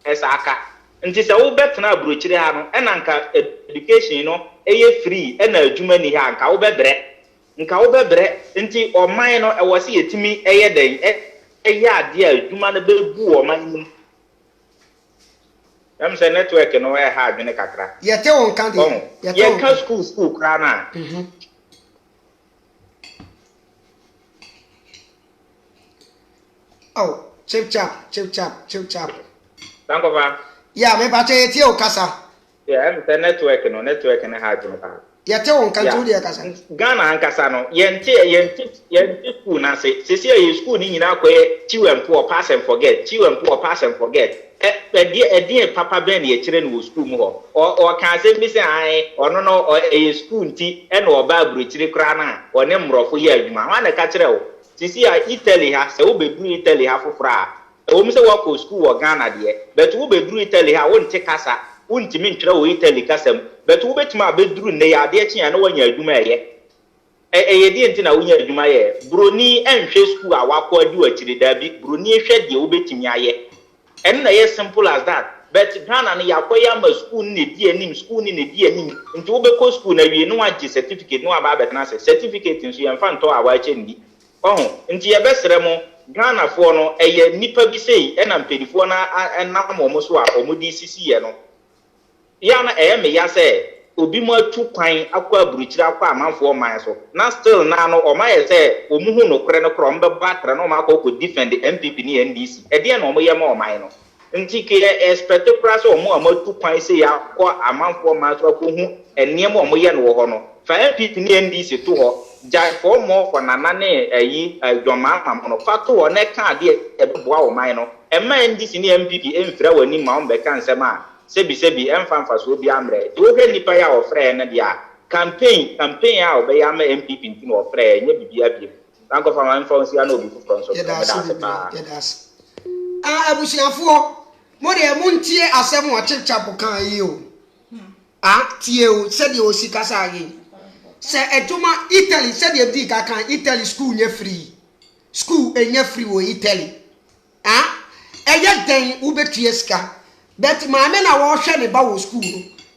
esa aka nti se wo betena abrochire ha no ena nka education no eye free ena adwuma ni ha nka wo bebre nti oman no e wo se yetimi eye den eye ade adwuma no bebu oman mu am say network no e ha adwene kakra
yete won kan de
ye ka school kra na
oh chip chap
thank you ba
ya me ba che tie o kasa
ya am say network no ha adwene ba
yete won kan to de kasa
Ghana ankasa no yente school na se ye school ni nyina akoye chiwempo pass and forget e papa ben ye kire no school mu ho o kan se mi se ai ono no e school nti e no oba abrochire kra na one mrofo ye adwuma wa na ka kire wo sisi a Italy ha se wo bedru Italy ha fofora o mi se wo ko school wo Ghana de but wo bedru Italy ha wo nte kasa wontimi ntwere wo Italy kasam but wo betima bedru ne ya de akyi na wanya adwuma ye de nti na wonya adwuma ye broni enhwe school a wakọ adi wakiri dabi broni ehwe de wo betimi aye en na ye simple as that but Ghana no yakoya ma school ne di anim nti wo be ko school na wie no wagye certificate no aba betena se certificate nso ye mfa nto a wache ndi nti ye besere mo Ghana fo no eye nipa bi sei na mpedifo na enam mo so a omudi sisi ye no ya na me ya say obi mo atu kwan akwa aburukyira akwa amanfo man so na still na no o ma ye say omuhu no kore no kro mbe batra no ma ko defend the MPP ni NDC e de na o ye ma o man no nti ke expect kura so o mo amatu kwan say ya kwa amanfo man so ko hu eniem o mo ye no wo ho no fa MPP ni NDC to ho jai for more for nana ne ayi adwoma am no fa to ho ne ka de e boa o man no e ma NDC ni MPP emfira wani ma o be kan sema sebi emfa so bi amre to hwe nipa ya ofre na dia campaign ya obe ya ma MPP nti no ofre nya bibia bi tanko fa man fa ya no bi fufron so
yes abusiafo mo de muntie asem o chichapo kan yi o tie o se de o sikasa agi se etuma Italy se de bi ka kan Italy school nya free wo Italy eye den ubetue ska but maame na wo hwe ne ba wo school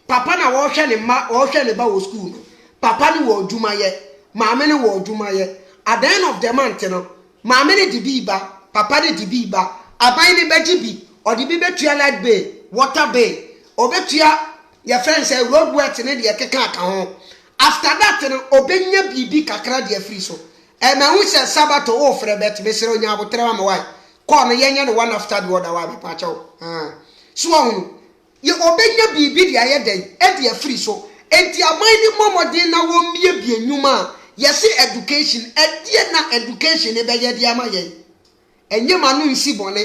papa na wo hwe ne ma wo hwe ne ba wo school papa ni wo dwuma ye maame ni wo dwuma ye at the end of the month no maame ni di ba papa ni di ba aban ni beji bi odi bi betua light bay water bay obetua your friends say road work ne de keka aka ho after that no obenya bibi kakra de free so e ma hu se sabato o frɛ bet be sero nya abotre ma why call no yenye no one after the other wa be pa chawo so on ye obenya bibi de ayeden e de free so enti aman ni momodin na wo mie bi enwuma yesi education edie na education e be ye de amaye enye ma no nsi bone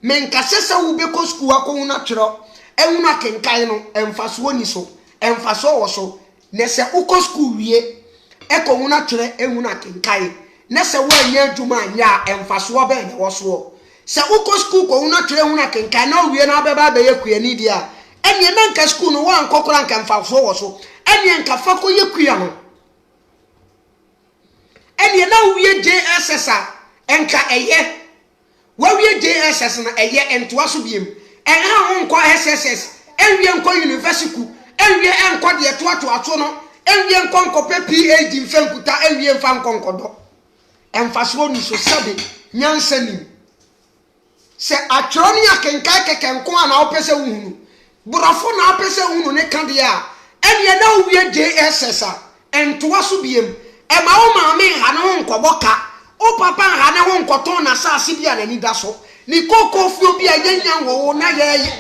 menkasesa wo be ko school akwo na twero ehunu akenkan no emfaso ni so emfaso wo so ne se uko school wie eko na twere ehunu akenkan ne se wo anya adwuma anya emfaso be ne wo so se uko school ko na twere ehunu akenkan na wie na beba be yekua ni dia enie na nka school no wa nkokora nka emfaso wo so enie nka fa ko yekua no enie na wie JSS enka eye wa wie JSS na eye entoa so biem enha ho nko SSS enwie nko university enwie enko de toato no enwie nko pe PhD mfenkuta enwie mfa nko do emfaso ni so sabe nyansani se atroni akenkai keke nko ana opese hunu burafo na opese hunu ne kande a enye na wie JSS entoa so biem e ma o ma me ha no nko boka o papa ha ne ho nko ton na saase bia na ni da so ni koko fio bia yenya wo na ye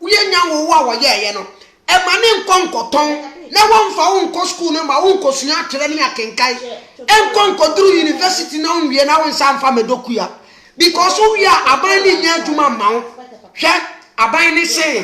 yenya wo a wo ye no e ma ne nko ton na wo mfa wo nko school no ma wo nko sua atere ne akenkai enko duru university na nwie na wo nsa mfa medokua because we are aban ni nya adwuma ma wo hwe aban ni say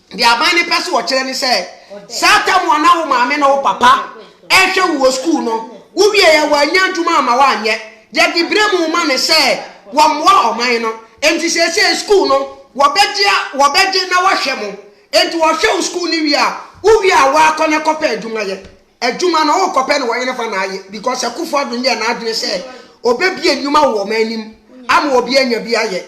the aban ni person wo kire ni say sata mo na wo maame na wo papa e hwe wo school no wo wie ya wa nya adwuma ma wa anye je di bremu ma ne say wo mwa oman no enti say school no wo beje na wo hwe mo enti wo hwe school ni wi a wo wi a wa akone kopa adwuma ye adwuma no wo kopa ne wo yene fa na aye because akufo adun ye na adun say obebie adwuma wo manim am obi anya bi aye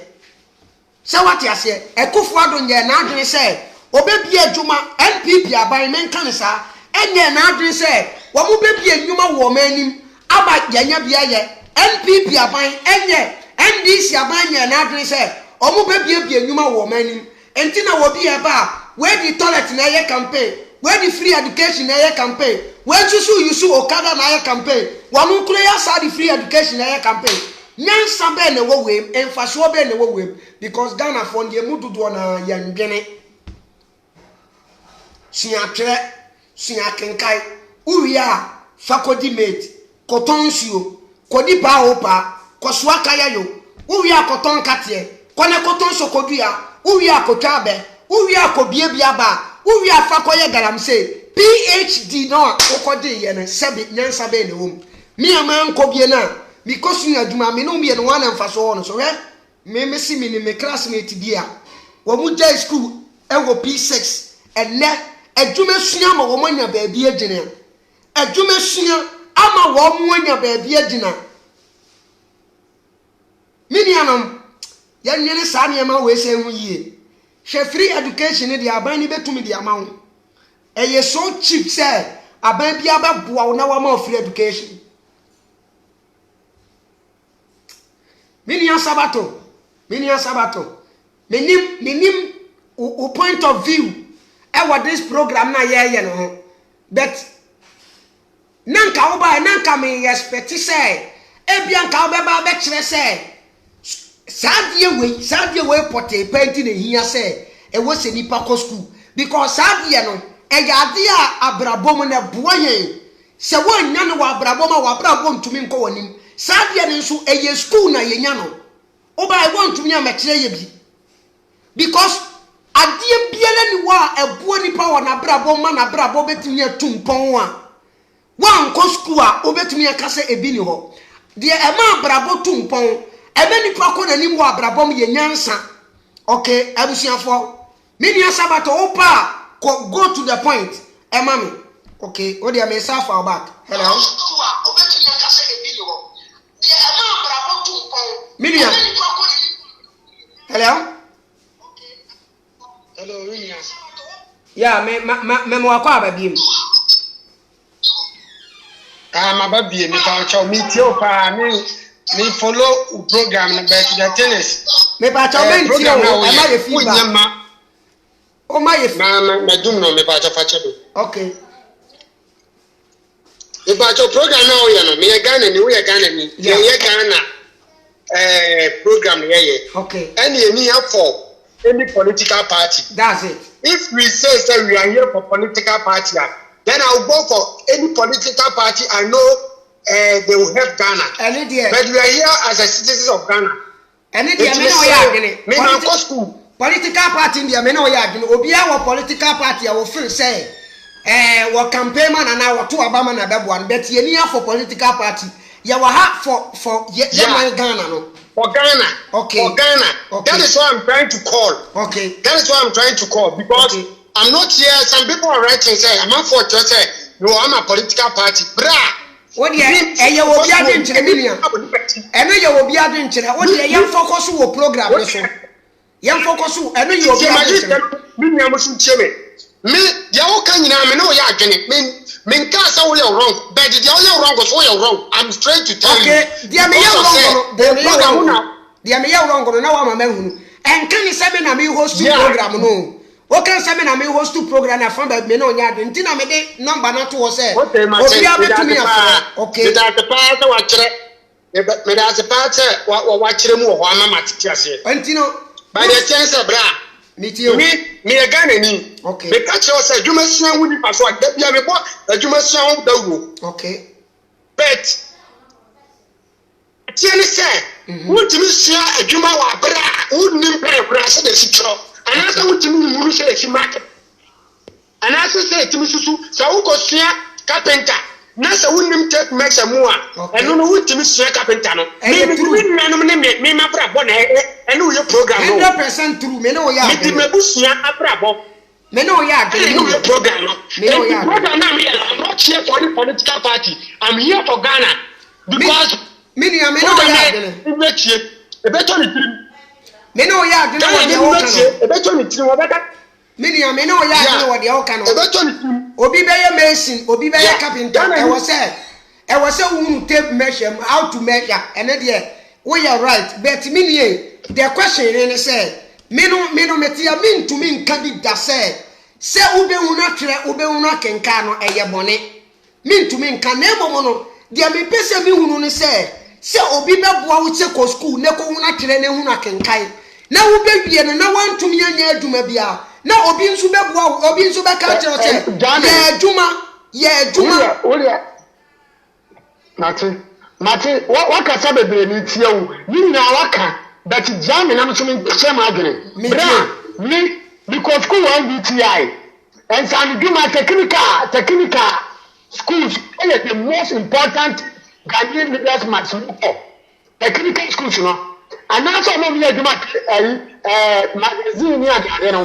se wati ase akufo adun ye na adun say obebie adwuma NPP aban men kan sa enye na adun say wo mo bebie adwuma wo manim aba yanya bi aye NPP aban enye NDC aban ye na adun say omo bebie adwuma wo manim enti na wo bi e ba where the toilet na ye campaign where the free education na ye campaign where you okada na ye campaign wanu kure ya sa the free education na ye campaign nyansa be na wo wem emfaso be na wo wem because Ghana for the mududo na ya ndwene siatre siakenkai uria fakodi mate kotonsuo kodi ba opa koswaka ya yo uria koton katie kone koton sokodua uria kotabe uria kobie biaba uria fakoye garamse PhD no okodi ye ne sebe nyansa be ne wom mi ama nkobie na mi kosu adwuma mi no bie no wana mfaso no so he me si mi ni me classmate bia wo mu jai school e wo P6 enne adwuma sua ma wo manya ba bi agina adwuma sua ama wo mu anya ba bi agina mini anom ya nyene sa ne ma we se hu yie she free education di aban ni betumi di amawo eye so cheap say aban bia ba boa wo na wa ma free education mini sabato menim o point of view e what this program na ye no but nanka oba nanka me expect say ebia nka obeba be kire say sadie we pote penti na hia say e wo se nipa ko school because sadie no e yade a abrabom na boyen se won nya no wa abrabom a wa abrabom ntumi nko wonim sadie ne nso e ye school na ye nya no oba e won ntumi a mekire ye bi because adie biele ni wa ebuo nipa wa na abrabom ma na abrabom betumi atumpon a wan ko school a obetumi akase ebi ni ho de e ma abrabom tumpon ebe nipa ko na nim wa abrabom ye nyansa okay abusiafo me nia sabato opa go to the point mami okay o dia me sa for back hello obetumi akase ebi ni ho de e ma abrabom tumpon me nia hello hello yes yeah me mo akwa babiem
Mababie me pa cho me tio pa me follow program na bet the tennis
me pa cho me tio e ma ye feedback o ma ye
na dum no me pa cho fa chedo
okay
me pa cho program na o ye no me ye Ghana ni we ye Ghana ni ye Ghana program ye
okay
any for any political party
that's it
if we say we are here for political party then I'll go for any political party I know they will help Ghana. But we are here as a citizen of Ghana.
And it is
me na go school.
Political party in the meno ya gini obi a political party a wo feel say wo campaign man na wo to Obama na bebo but ye ni for political party ya wa ha for Ghana no.
For Ghana.
Okay.
For Ghana. Okay. That is what I'm trying to call.
Okay.
That is what I'm trying to call because I'm not here. Some people are writing say I'm not for church say no I'm a political party. Bra.
What ye e wo bia de nkyere minia. Eno ye wo bia de nkyere. What ye yam focus wo program so. Yam focus eno ye wo bia de nkyere.
Minia mo sun cheme. Me dia wo kan nyina me no ye adwene. Me nka sa wo ye wrong. But dia wo ye wrong so wo ye wrong. I'm straight to tell you.
Okay, dia me ye wrong. Dia me ye wrong na wa mama hunu. Enka ni se me na me host program no. Okay, say me na me host program na from me no nya de ntina me de number na to wo say obi abetumi afọ okay
that the part wa kire me da se part wa kire mu ho ama matiti ase
ntino
by the chance bra
me tio
me e Ghana ni
okay
me ka kire say adwuma sua hu ni paso da bia me bo adwuma sua hu da wo
okay
but tieni say wutimi sua adwuma wa bra wunnim bra bra se de sikro anasa wutimi muru se esi market anasa se etimi susu sa ukosua carpenter na sa wunnim take measure mu a eno no wutimi sua carpenter no me nuanom ne me mabrabo na eno wo program no
100% true me no ya
me mabusua abrabo
me no ya
eno wo program no me no ya program na me I'm not here for any political party I'm here for Ghana because
me no ya
ebeto ni trim
me no ya de no de o kan
ebeto ni trim obeka
me no ya de no de o kan
ebeto ni trim
obi be ye mason obi be ye carpenter e was say who tape measure how to measure and there we are right but me nie the question is say me no metia me ntumi nka bi da say ube unu atwere ube unu akenka no eye bone me ntumi nka na ebomo no dia me pese mi hunu ne say obi beboa wo che ko school ne ko unu atwere ne hunu akenkan na wo be wie no na wantumi anya adwuma bia na obi nso beboa obi nso be ka kire che ye adwuma
olia Mate waka sa bebre ni tie wo ni na waka but jam na so me che ma adwene bra me because school one BTI and some do my technical schools are the most important Ghanaian leaders must technical schools no and now some of you do magazine ni ade no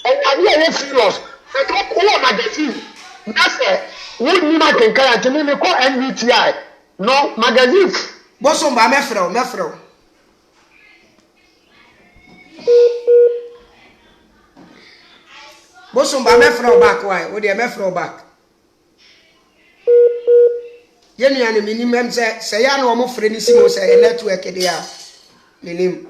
and I dey serious but all magazine that's what ni ma kenkan ante me ko NBTI no magazine
bosomba mefro bosomba mefro back why wo dey mefro back yenu ya ne minimum say ya na omo frɛ ni simo say network dey a minim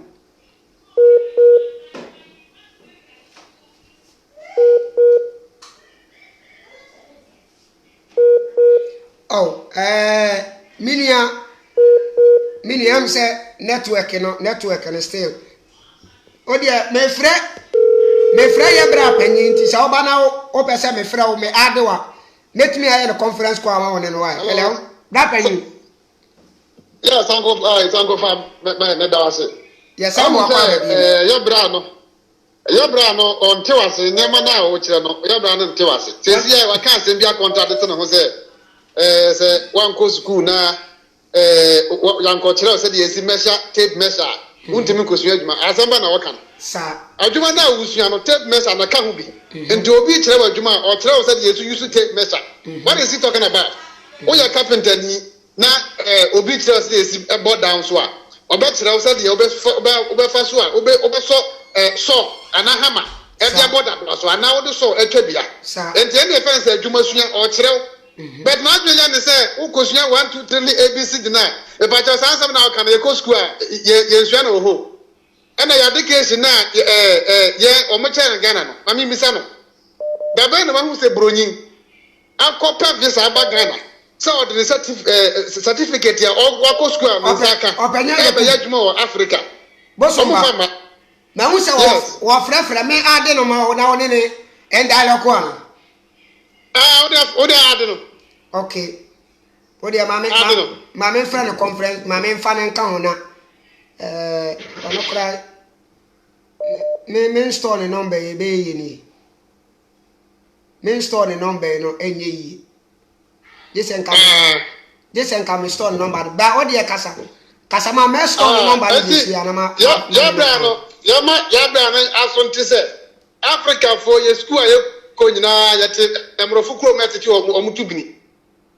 Oh, minia am say network no still. Oh dear, me frɛ ya bra panyin ti sa oba na o pese me frɛ o me adewa. Metimi aye the conference call ma won no why. Hello. Bra panyin.
Yes, Sango fam me da wase.
Yes, I'm
ya bra no on tewase nyema na o kire no ya bra no tewase. Tesi ya wa kan sem bia contract te no ho se one ko school na yanko kire se de esi measure tape measure untimi ko sua adwuma asamba na waka
sa
adwuma na usua no tape measure na ka ho bi enti obi kire adwuma o kire se de esi use tape measure. What is he talking about? O ya carpenter ni na obi kire se de esi board down so a obe kire se de obe fa so a obe so ana hammer e de board down so ana wo de so etwa bia enti any fence adwuma sua o kire. But now you say, who goes 1, 2, 3 ABC deny. If I just answer now, can you go school? Yes, you know. And I education now, or much in Ghana. I mean, Miss Anno. The man who say Bruning, I'll copy this about Ghana. So the certificate here, or walk school, Africa.
Bosoma. Now, who said, what friend may add in now and dialogue. Okay. What your mammy friend a conference, mammy fan and counter. No cry. Men store a number, a bay. Men store a number, no any. This and come store number. But what dear Casa? Casama may store number.
Yabrano, as one to say Africa for your school. Konyina yate emrofo kro message omutubini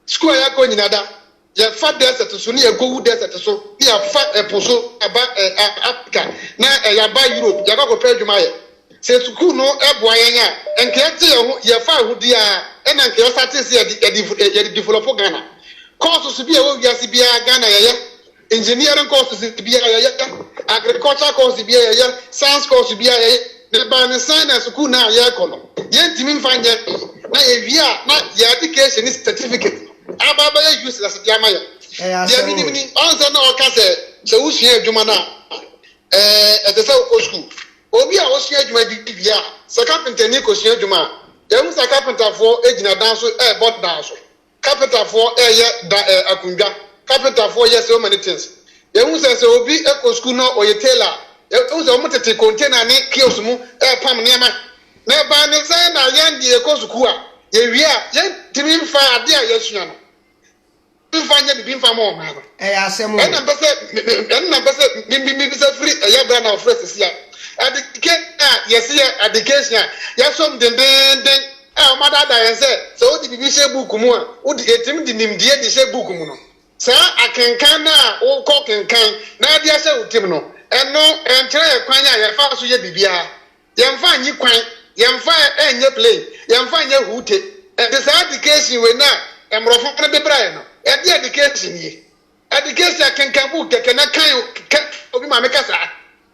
school ya konyina da ya fa desert so ne ya gowu desert so ya fa eposo aba Africa na ya ba Europe ya go pedwuma ye se school no eboa yen a enke ate ya fa ahudi a ena nke yo start se ya develop Ghana courses bi e wo wiase bia Ghana ya engineering courses bia ya agriculture courses bia ya science courses bia ya the ban sign school na ya kono yentimi mfanye na evia na ya education certificate ababa ya useless dia maya dia minimini onse na okase se usua adwuma na etese ko school obi a osua adwuma bibia se carpenter ni ko sua adwuma ya mu se carpenter for ejina dan so board dan so carpenter for ye akundwa carpenter for yes so many things ya mu se obi e school no oye tailor uzo omutete container ni kiosk mu pam niema na ba ne sai na yandi ekosuku a ye wi a ye timi mfa ade a yesua no mfa nya bibi mfa mo ma no
asemo
na pese mi bisa free ya bra na fresh sia education ya som den mother da yen say odi bibi she book mu a odi etim di nimdie di she book mu no sa akenkan na wo kokenkan na ade a she utim no eno entere kwanya ya fa so ye bibia yemfa anyi kwan yemfa enye play yemfa anye hute this education we na emrofo pre be bra no e de education ye education kenkan bu keke na kan obi ma meka sa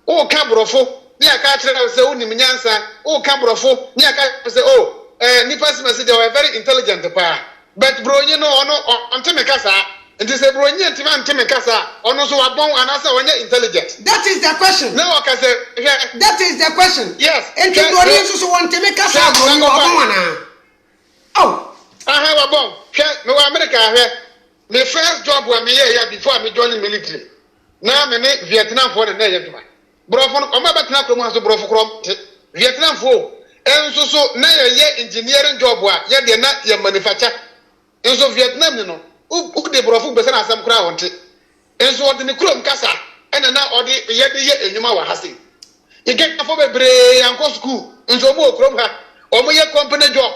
o ka brofo ni aka kire se unim nyansa o ka brofo ni aka se ni person say they were very intelligent pa but bro you know ono onte meka sa nti se bro nyi nti man teme kasa ono so wabon anasa wonye intelligent.
That is the question.
No okase
that is the question.
Yes.
Nti bro nyi so won teme kasa bro nyi wabon ana. Oh.
Wabon. Me wa America me first job wa me here before me join the military. Na me ne Vietnam for na ye duma. Bro fo o ma betena krom aso bro fo krom. Vietnam fo enso so na ye engineering job wa ye de na ye manufacture. Enso Vietnam ni no de brofu be na asam kura wonte enso ode ne kurom kasa ena na ode ye de ye enyuma wa hase ye get afo bebre anko school enso mo kurom ha o mo ye company job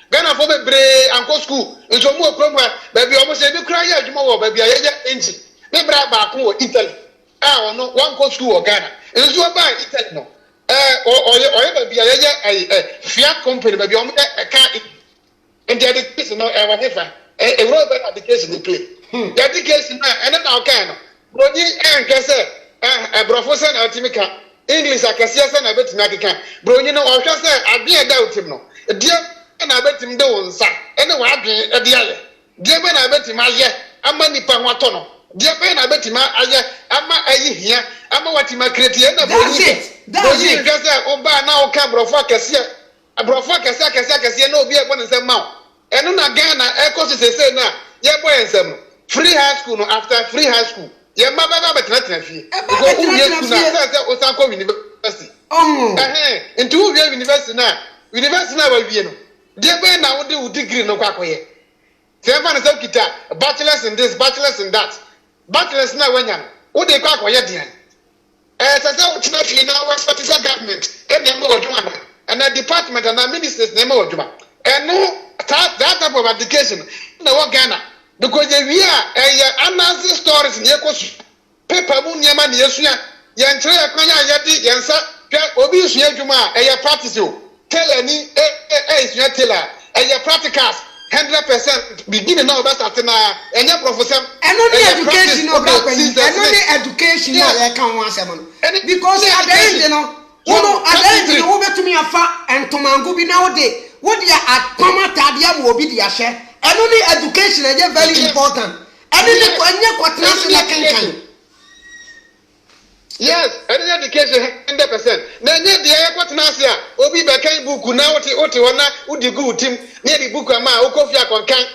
Ghana fo bebre anko school enso mo kurom ha ba bi o mo se bi kura ye adwuma wo ba bi ye engine me bra ba ko wo Italy ono one co school o Ghana enso ba Italy no oye ba bi ye Fiat company ba bi o mo ka and the education no e wa hefa a robot education they play. The education and now can. Brody and Kessa, a professor at Timika, English, I can see us and I bet Natica. Bro, you know, I can say, I be a doubt him no. A dear, and I bet him doing, sir, and a wabi a dear. deɛ bɛ na bɛtumi ayɛ ama nipa ho atɔ no deɛ bɛ na bɛtumi ayɛ ama ayi hia ama watumi akreti yɛ na bɔyi nhwɛ sɛ ɔbaa na ɔka aborɔfo akɛseɛ na obi ɛbɔ ne nsɛm ma wo ɛno na Ghana ɛkɔ so sesei na yɛbɔ yɛ nsɛm no free high school no after free high school yɛ mma bɛba bɛtenatena fie because wowie school na sɛ wosan kɔ university nti wowie university na wawie no deɛ bɛyɛ na wode wo degree no kɔ akɔyɛ sɛ ɛmfa no sɛ kita bachelors in this bachelors in that bachelors na wanya no wode kɔ akɔyɛ deɛn sɛ sɛ wotena fie na wɔsɔte sɛ government ɛna ɛma wɔ dwuma ana department ana ministers na ɛma wɔ dwuma ɛno that type of education na wɔ Ghana because we are anansi stories ni yɛkɔ so paper mu nneɛma ni yɛsua yɛnkyerɛ yɛ kwan a yɛde yɛnsa obi sua adwuma a ɛyɛ practice o tailor ni sua tailor ɛyɛ practicals 100% beginning na ɔbɛsate na ɛnyɛ professor
ɛno ne education no ɛno ne education no yɛka ho asɛm no because adɛnde no adɛnde no wobɛtumi afa ntomango bi na wode apam atadeɛ ma obi de ahyɛ ɛno ne education ɛyɛ very important ɛno ne ɛnyɛ kɔtena se na kenkan
yes ɛno ne education 100% na ɛnyɛ deɛ yɛkɔtena ase a obi bɛkan book na wote hɔ na wodi gu tim na yɛde book ama a wokɔfi akɔnkan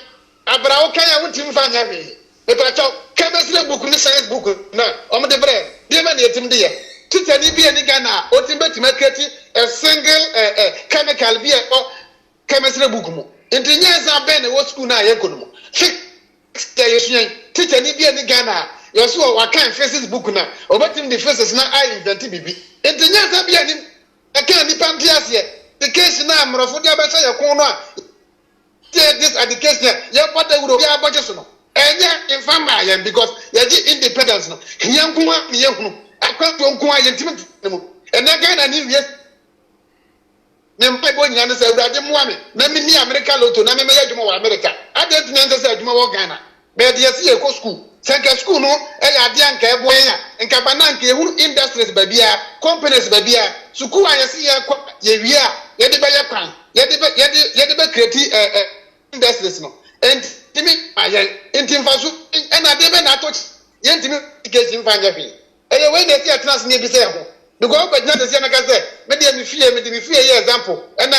abra wokan a wotim fa nyɛ hwee mepakyɛw chemistry book ne science book na ɔmde brɛ deɛ ma ne yɛtim de yɛ titani bi ani Ghana a ɔtim bɛtumi akreti a single chemical bi a chemistry book mu nti nyɛ sa bɛn na wɔ school na yɛ kono mu fix yɛsua titani bi ani Ghana a yɛso wakan physics book na ɔbɛtim de physics na I invent bibi nti nyɛ sa bi ani ɛka nipa nte aseɛ education na amrɔfo de abɛhyɛ yɛ kon no a this education yɛbɔ da wuro bi abɔgye so no ɛnyɛ infama yɛn because yɛgye independence no hia nko a ne yɛhunu akwanto nko a yɛntimi ne mu ɛnɛ Ghana ne wie ne mpa bo nyina ne sɛ awurade mmoa me na menni America lotto na memɛyɛ adwuma wɔ America ade ntina nsɛ sɛ adwuma wɔ Ghana bɛɛde yɛsi yɛkɔ school sɛnka school no ɛyɛ adeɛ anka ɛboa yɛn a nka bana anka yɛhunu industries baabia companies baabia school a yɛsi yɛkɔ yɛwie a yɛde bɛyɛ kwan yɛde bɛkreti industries no ntimi ayɛ ntimfa so ɛna de bɛ na atɔ yɛntimi education fa nyɛ hwee ɛyɛ wei na ɛsi atena ase ne bi sɛ ɛho because ɔbɛgyina sɛ sɛ na ka sɛ mede me fie yɛ example ɛna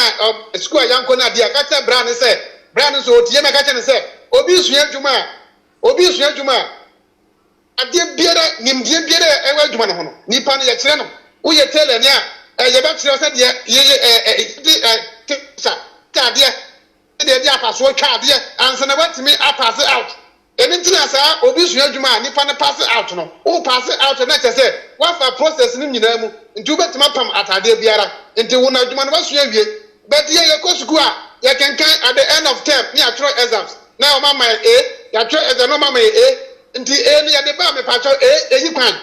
school a yɛnkɔ no adeɛ a ka kyɛ bra ne so ɔtie me ka kyɛ ne sɛ obi sua adwuma a adeɛ biara nimdeɛ biara ɛwɔ adwuma no ho no nipa no yɛkyerɛ no woyɛ tailor ne a yɛbɛkyerɛ sɛ deɛ adeɛ de apaso twa adeɛ ansa na watumi apase out ɛne ntina saa obi sua adwuma a nipa no pass out no wo pass out na kyerɛ sɛ wafa process no nyinaa mu nti wobɛtumi apam atadeɛ biara nti wo na adwuma no wasua wie but yɛkɔ school a yɛkenkan at the end of term ne yɛatwerɛ exams na ɔmama yɛ yɛatwerɛ exam na ɔmama yɛ nti no yɛde baa mepakyɛw ɛyi kwan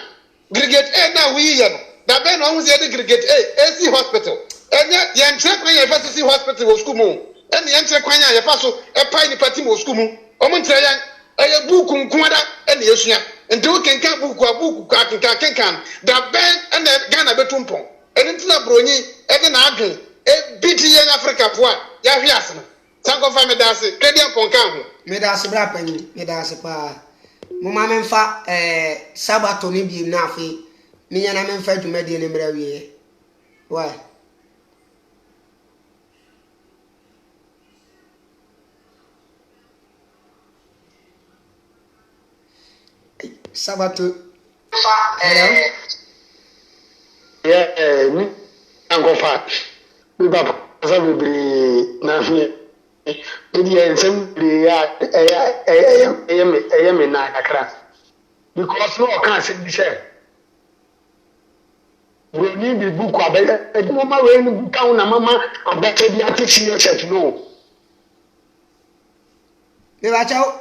grigate na woyiyɛ no da bɛn na ɔho sɛ yɛde grigate AC hospital ɛnyɛ yɛnkyerɛ kwan yɛfa sisi hospital wɔ school mu ɛne yɛnkyerɛ kwan a yɛfa so ɛpae nipa tim wɔ school mu ɔmo nkyerɛ yɛn ɛyɛ buuku nkoada ɛne yɛsua nti wo kenkan buuku akenkan da bɛn ɛna Ghana bɛtu mpɔn ɛne ntina bronyi ɛde na adwen biti yɛn Afrikafoɔ a yɛahwe ase no sankɔfa meda ase kɛdeɛ mpɔnka ho
meda ase bra panyi meda ase paa moma memfa sabato ne biem na afei menyɛ na memfa dwumadie ne mmra wie why Sabato.
Me angofa. Me baba sabibri na fi. Ndi ensem bri ya me na kakra. Because no can say bi say. We need the book abeg. E mama we ni book na mama abeg bi ati your church no.
Me ba chao.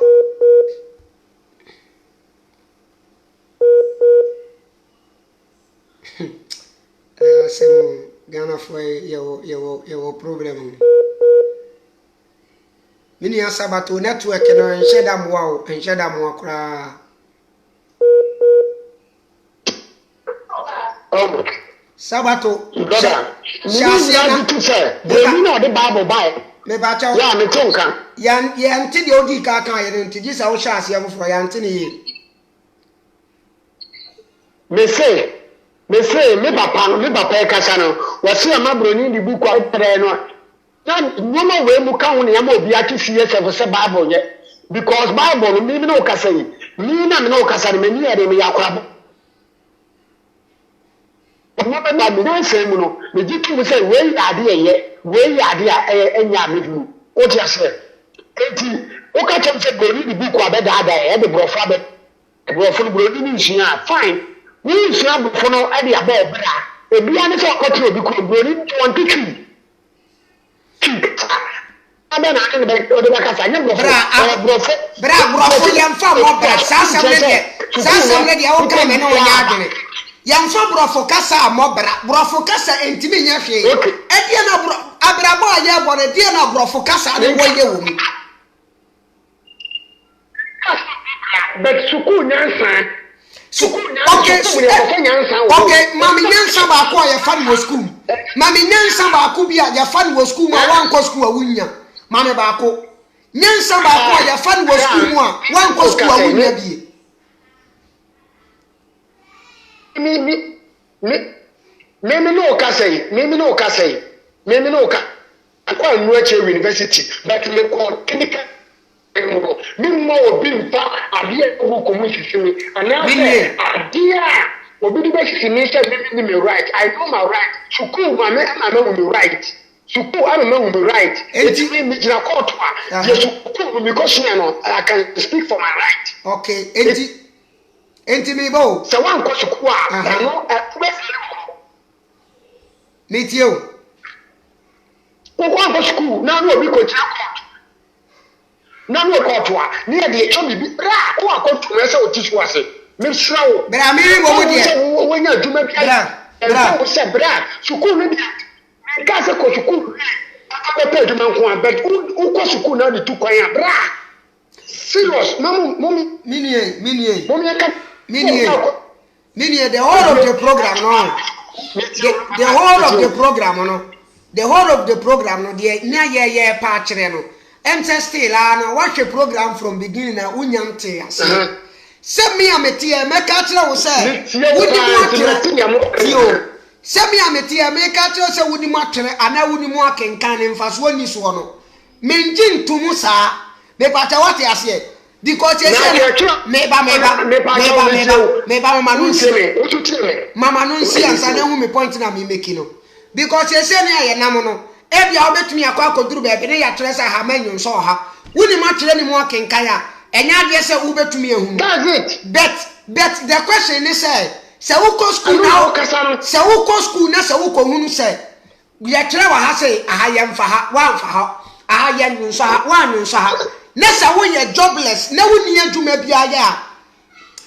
Sem Ghana foi eu problem. Mini Sabato network no enhyeda moa kra.
Oh.
Sabato.
Brother, you know the Bible by.
me ba cha
ya me tonka
yan nti de odi ka kan ye nti ji sa wo sha ase afoforo yan nti ne ye
me say me papa kasa no wase amabroni di buku atere no na nyoma we mu ka ho ne yama obi ati fie se Bible ye because Bible no mi no kasa yi mi na me no kasa ne me yere me yakora mo be na me no se mu no me jitu mu say we yade a enya me hu o ti ase enti o ka chem se broni di buku abeda ada e de brofo abe brofo broni ni nsia fine we nsia brofo no e de aba obra ebi ane se okotu obi ko broni 22 abe na ane be o de ka sa nya brofo
brofo yamfa mo bra sasam ne de o ka me no nya adwene yamfa brofo kasa mo bra brofo kasa entimi nya hwe e de na abrabo aye bo ne de na brofo kasa ne wo ye wo mu
but suku nyansa
okay mami nyansa ba ko ya fan wo school mami nyansa ba ko bia ya fan wo school ma wan ko school awunya mami ba ko nyansa ba ko ya fan wo school mu a wan ko school awunya bie
me no kasai akwa nu ache university but me ko clinical mi mo obi mpa ade ko ko mu hwehwe ana se ade a obi di be hwehwe se me right I know my right suku ma me me right suku am me right eti me jina court a ye suku me ko so no I can speak for my right
okay enti me bo
se wan ko suku a no
me tio
ko ko suku na no obi ko jina court na no court a ne de echo bibi ra ko akotu me se otisu ase me srawo
bra me bo mo de
wonya aduma bia bra se bra suku me bia ka se ko suku aka be aduma nko abet ko suku na de tu kwan a bra serious mom
minie the whole of the program no the whole of the program no the na ye pa kire no enter still na watch the program from beginning na unyamte ase se me ametie me ka kire wo se wudi mu akire se me ametie me ka kire se wudi mu akire ana wudi mu akenkan ne mfaso ni so no menji ntumu saa me pata wate ase because you say meba mama no nsi ansa na hu me point na me make no because you say na ye nam no e bia obetumi akwa akoduru be ne ya tere say ha manyu so ha wuni ma tere ni mu akenkan ya enya de say ubetumi ehun
that's it
but the question is say wo ko school now say wo ko school na say wo ko hunu say ya tere wa ha say aha ye mfa ha wa mfa ha aha ye nyu so ha wa nyu so ha nessa wo ye jobless na woni adwuma bia ya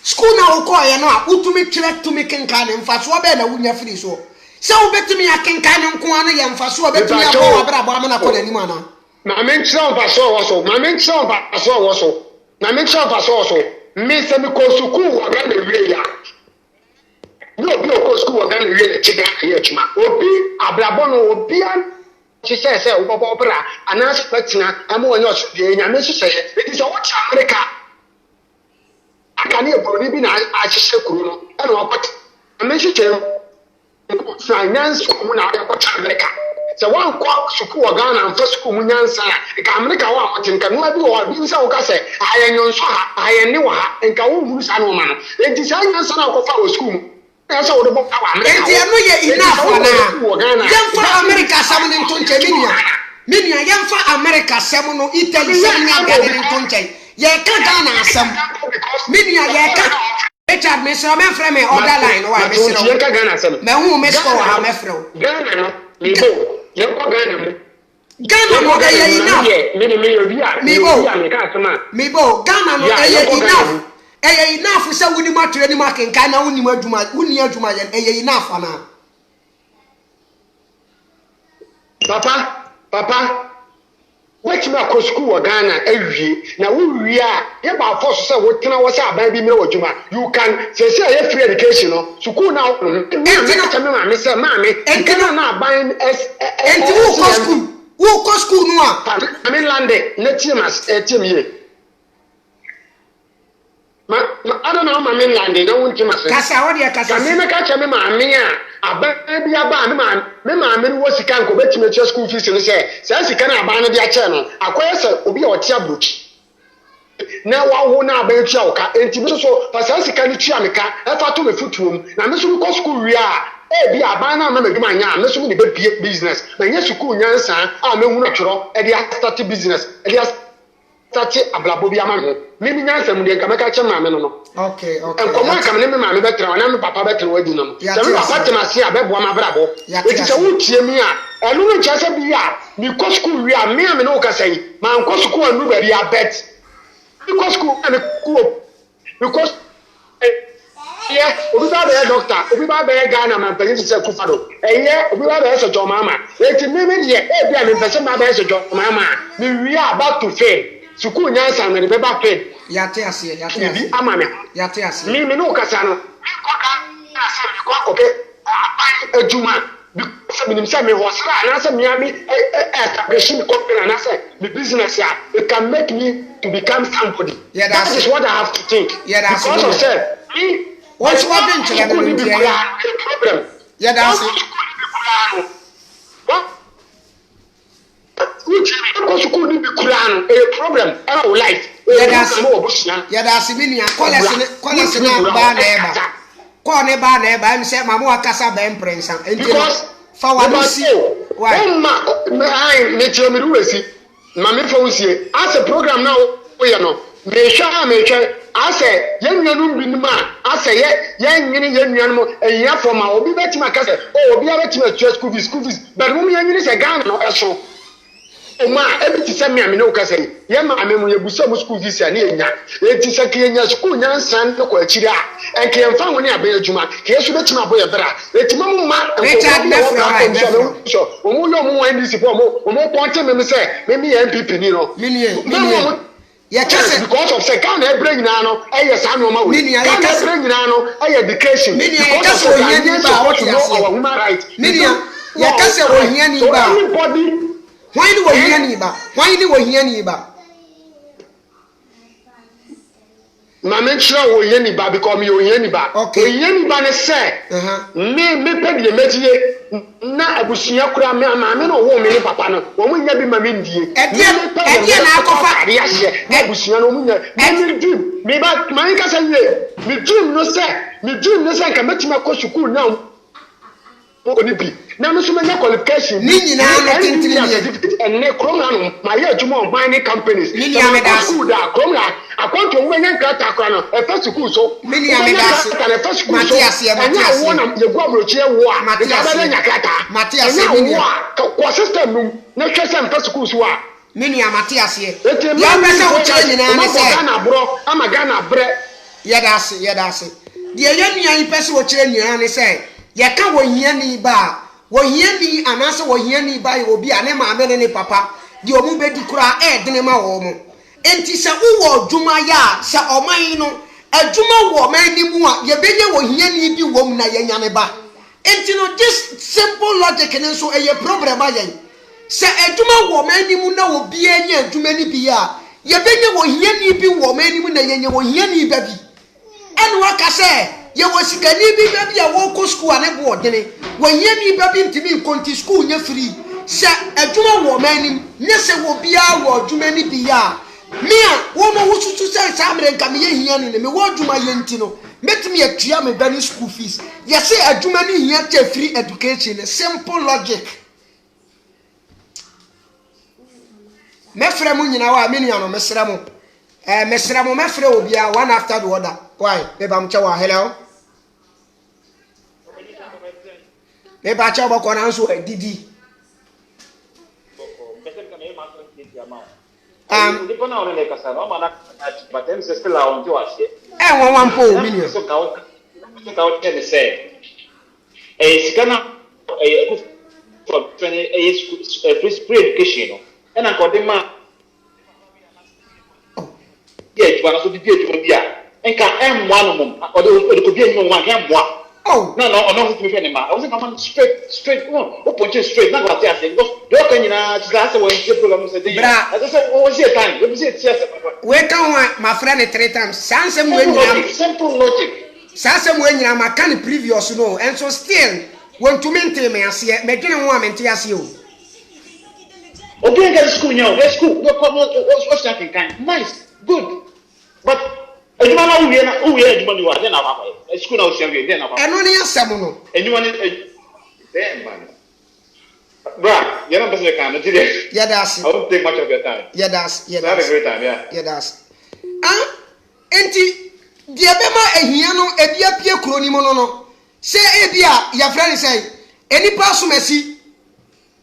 school na wo ko ye no a utumi tire tumi kenkan ne mfaso be na wonya free so se wo betumi akenkan ne nko ana ye mfaso betumi akọ abra bo amana ko nani mana
na me nchira mfaso wo so me se me ko school wo ga na wie ya no bi ko school wo ga na wie chida ye chuma obi abrabo no obi an she says wo bra anas patina am won yo de nyame hye it is what America akani ebroni bi na ahye kuru no e no okot ame hye finance ko na akot America so wan ko suku wo Ghana am suku mu nyansa ka America wa akotin ka no abi wo bi nsa wo ka se ayenyo nso ha ayenne wa ha nka wo huru sa no ma no e di sa nyansa na ko fa wo suku mu esa wo de bo ka America
e di no ye enough na yemfa America sam ne ntonche minia yemfa America sam no Italy sam nya ga ne ntonche ye ka Ghana asam minia ye ka Richard me so me frame me order line wa me so
ye ka Ghana asam
me hu me so ha me frame
Ghana no me bo ye ko Ghana mo
Ghana no ye enough
me obi a me ka asama
me bo Ghana no ye enough enough say woni matire ni makenka na woni adwuma ye enough ana papa which me akọ school wa Ghana awie na wo wie a ye ba force say wo tena wo say aban bi me adwuma you can say ye free education no school na enti na tell me say maame enti na aban enti wo Who go school no a?
I mean lande na team as team ye. I don't know my main lande na won team as.
Kasa what dey kasa.
Me make a me maame a aba bi aba me maame wo sika nko betime che school fees no say sika na aba no dey a che no akoye say obi a otia brochi. Na wa na aba etua wo ka enti bi so pasa sika ni tua me ka e fa to me futuom na me so ko school wi a bi aba na ma meduma anya me so me be business na nye school nyansa a me hu na tworo e dey start business e dey start ablabo bi ama me nyansa mu dey nka me ka che maame no
okay
enkomo ka me maame betra na me papa betra wadi no se me papa tema se abebo ma brabo eti se wutie mi a enu no ncha se bi a mi ko school wi a me no ka sai ma nko school anu ba bi a bet because school and cool because yeah obi ba be doctor obi ba be Ghana man pay to say kufado yeah obi ba be so jo mama eti me dey e bia me pese ma be so jo mama me we are about to fail school nyansa me be ba fail
ya te ase
bi ama me
ya te ase
me no kasa no ko ka ase ko akope ejuma because me say me hosra na say me ami establishing company na say me business ya it can make me to become somebody. Yeah, that is what I have to think. Yeah, that's because of say me
what's what been to
problem.
Yeah, that's it.
Because school ni be Quran a problem our life.
Yeah, that's it. Yeah, that's it. Me college na ba na eba. Ko ne ba na eba me say mama akasa ba imprensa.
Because
for what see
why me tell me ruwesi mama for usie as a program now we no me hwa as a yenwanu binuma as a yenwini yenwanu eya for ma obi betima kase obi abetima school fees but wo me yenwini se Ghana no eso oma ebiti se me amene okase ye ma amemu ye busa mu school fees ani enya eti se ke enya school nyansan ko akiri a enke emfa ho ne abe adwuma ke yesu betima boye bra eti mamu ma
Richard Nefro
omu yo mu NDC for omu ponte me se me MPP ni no
mini ya kase
because of say Ghana bring na no eye sa no ma we Ghana bring na no eye education
because of ohia ba what you know our
human right
mini ya kase ohia ni ba
anybody
why ni ohia ni ba
Mama chira wo ye ni ba because me ohia ni ba ohia ni ba ne say me pe de metie na abusuya kura me maame no wo me ni papa no wo mu nya bi ma me ndie
e na akofa
ya hye na abusuya no mu nya me dream me ba man ka say me dream no say ka metima ko school now oni bi na me so me nya qualification
ni nyina no tintiri
and ne krona no ma ye adwuma on mining companies
ni nya me da
school da krona akonto wo nya nkata kwa no e fa school so
ni nya me da Matias
wona ye gwa brochie wo a e ka ba nya kata
Matias
ni ko system no na hwe se mfa school so a
ni nya Matias ye ya pese wo kire nyina ne se
Ghana bro ama Ghana bre
ye da se de ye nua yi pese wo kire nyina ne se ye ka wo hia ni ba wo hia ni anase wo hia ni ba ye obi ane maame ne papa de omu be di kura dene ma wo mu enti se wo dwuma ya se oman no adwuma wo man ni mu a ye benye wo hia ni bi wo mu na ye nyane ba enti no this simple logic ne so eye problem ayen se adwuma wo man ni mu na wo bi enya adwuma ni bi a ye benye wo hia ni bi wo man ni mu na ye nya wo hia ni ba bi enu aka se ye wo sikani bi ba bi a wo ko school ane bo odene wo hia ni ba bi ntimi konti school nya free se adwuma wo man ni nye se wo bia wo adwuma ni bi ya mia wo no wo susu se samre nka me ye hia ni me wo adwuma ye nti no metimi atua me bani school fees ye se adwuma ni hia che free education simple logic me frɛ mu nyina wa me nua no me srɛ mu me frɛ obi a one after the other why me ba mche wa hello me ba cha boko na nso didi
ndipo na ole kasa no mana but them say still on to ase
won wan po mi ni
so ka o tell say sikana for training free education no and according ma yeah you are so di education bia enka emwa no mum o de ko bi enyo wa ke emwa
Oh.
No, I'm not any man. I wasn't coming straight. No, punch straight. Not what I say. Because can you know? That's when you program said. I just said, what was your time? What was it? Yes.
Where can my friend 3 times? Samsung
simple logic.
Samsung when you are can previous no, and so still want to maintain me as yet. Making a woman to ask you.
Okay, get school now. Let's school. No problem. What's that kind? Nice, good, but. You know who we are. You are then our school now. Then our.
And only a salmon.
Anyone damn man. Bruh, you're not the kind of today.
Yeah, that's.
I won't take much of your time.
Yeah, that's. Yeah,
have a great time. Yeah.
Yeah, that's. Enti diabema ehia no ebia pie kroni mo no se ebia ya friend say eni paso mesi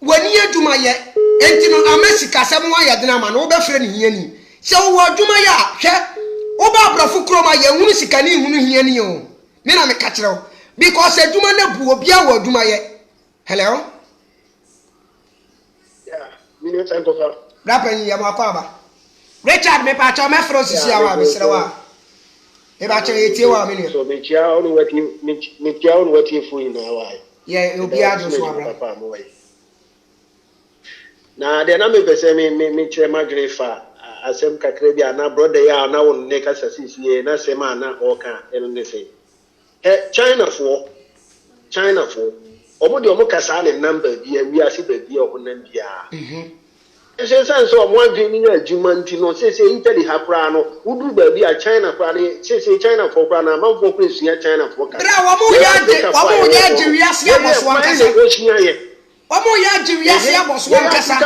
wani aduma ye enti no amesi kasem wa ye dena ma no be frɛ ne hia ni se wo aduma ye hwɛ wo ba brafo kroma ye hunu sika ni hunu hia ni o me na me ka kyerɛ because aduma na bu obia wo aduma ye hello
yeah me no time ko
rapa ni ya makwa Richard me pa cho me fro sisi awa me sere wa e ba che etie wa me ni
so me chia onu wati fu ina wa
ye obi ajo so abra
papa mo wa na de na me pese me kire madwene fa asem kakra bi ana brother ya na won ne kasa sisi na sema na oka eno ne se China for omo de omo kasa ne number bi wi ase ba bi o nan bia say so mo adwini na adwuma nti no say inteli hakra no wudu ba bi a China kwa ne say China for kwa na manfo kwa sua China for ka
bra wo mo ya je wiase aboso an kasa wo mo ya je wiase aboso an kasa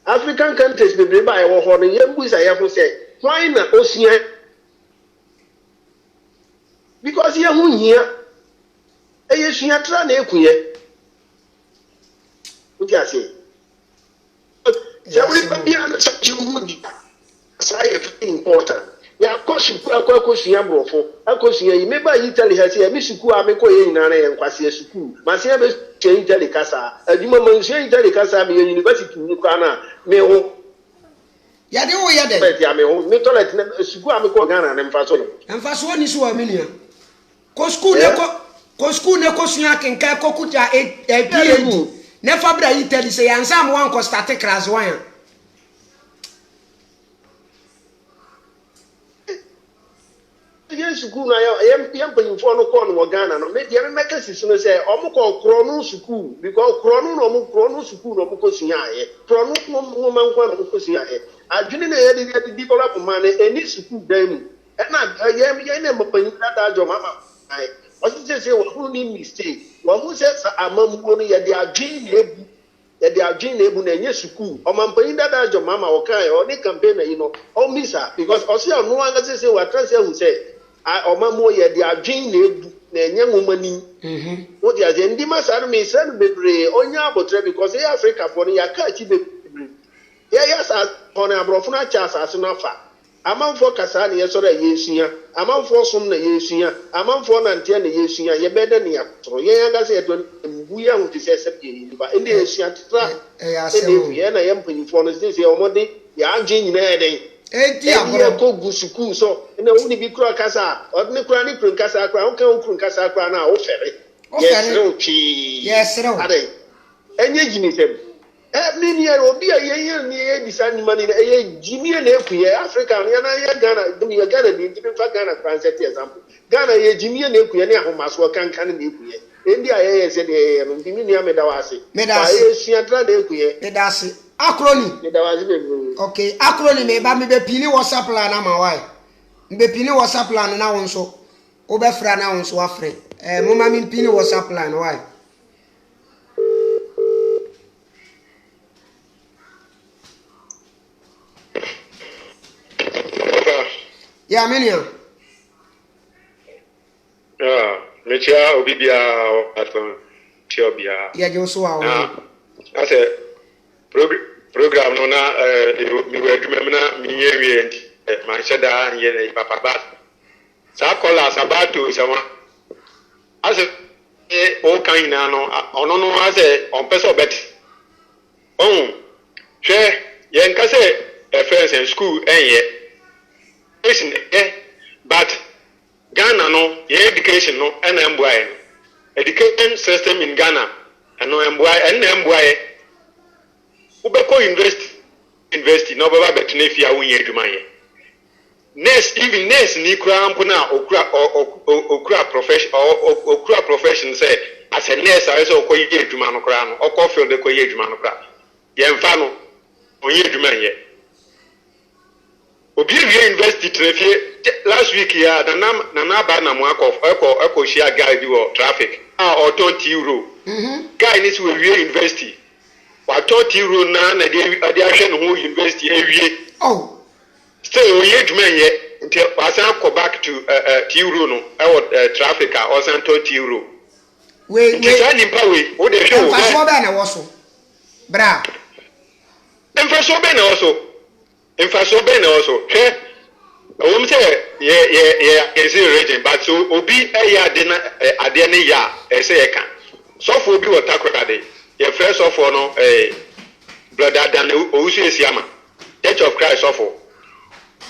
African countries be ba e wo ho no yembu sa yefo say why na osua because ye hu hia eye sua tra na ekuye what you say? Everybody understands you. It's important. Yeah, of course, you brofo. Of course, you may buy Italy has here. Miss Suku, I make way in and Quasia Suku. Marcia change Italy Casa. A human mention Italy Casa, be a university in Ukana. Meo.
Yade o yade.
But Yameo, Metolet, Suku, Amico Ghana, and Faso.
And Faso is so a million. Ko school ne ko sua kenka ko kuta PhD. Never bra Italy say ansam wan ko start class 1.
Yes, school na yam panyimfo no call no Ghana no me dey make sisi no say omo ko krono school because krono no omo krono school no omo ko sua aye krono mo man kwa no ko sua aye adwene na ye dey develop man any school dan mu na ye na mapanyi dada jo mama aye o say wo ni mistake wo hu say amamuo no ye dey adwene ebu na enye school o mampanyi dada jo mama wo kan o ni campaign yi no o misa because o say no anga say wa transfer hu say Omamo ye the adwin na ebu na enye nwomani wo dia je ndi masaro me send bebre onya abotre because e Africa for ya ka chi bebre ya sa on abrofo na cha asase na fa amanfo kasa na ye soro yesua amanfo som na yesua amanfo na ntia na yesua ye bede na yakoro ye yanga se edo mbu ya hu ti se sepie ni ba ndi yesua tra ye na ye mpanyifo no se omode ya adwin nyina eden
enti agoro
ko gu school so na woni bi kura kasa odne kura ni kura kasa kura on kan kura kasa kura na o fere yes no ade enye gini sem mini ya obi a ye ni e disani mani na ye gimi na ekuye Africa ya na ye Ghana dum ya Ghana bi nti fa Ghana France example Ghana ye gimi na ekuye ni ahomaso kankan na ekuye endi a ye se de no ndimi ni ameda wase ba ye suatra na ekuye
medase akroni
medawazi be
okay akroni me ba me be pini WhatsApp plan na ma why me pini WhatsApp plan na won so o be fra na won so afre mo ma me pini WhatsApp plan why ya menia
mechia obibia aton tiobia
ya je so wa
ase program no na mi waduma na mi yewie ma sheda ye papa ba sa kola sabato sama ase o kan na no ono no ase on person bet hwe ye nka se friends in school enye but Ghana no education no and employ education system in Ghana and no employ ubeko university no baba betune fia wunye adwuma ye even nurse ni kura mpo na okura profession say as a nurse I say okoye adwuma no kura no okọ field okoye adwuma no kura ye mfa no onye adwuma ye obi university traffic last week ya na ba na mo akọ share guide wo traffic or 20 euro guy ni so we university wa 20 euro na de ahwe no university ewie still we adwuma ye until asan go back to euro no traffic or san 20 euro we nimpa we o de show
fa so be na wo so bra
fa so be na wo so infraso be na also hwe o mi say is region but so obi eya ade ne ya say e kan so for obi watakora de your first of all no brother dan owusu esiama Church of Christ of all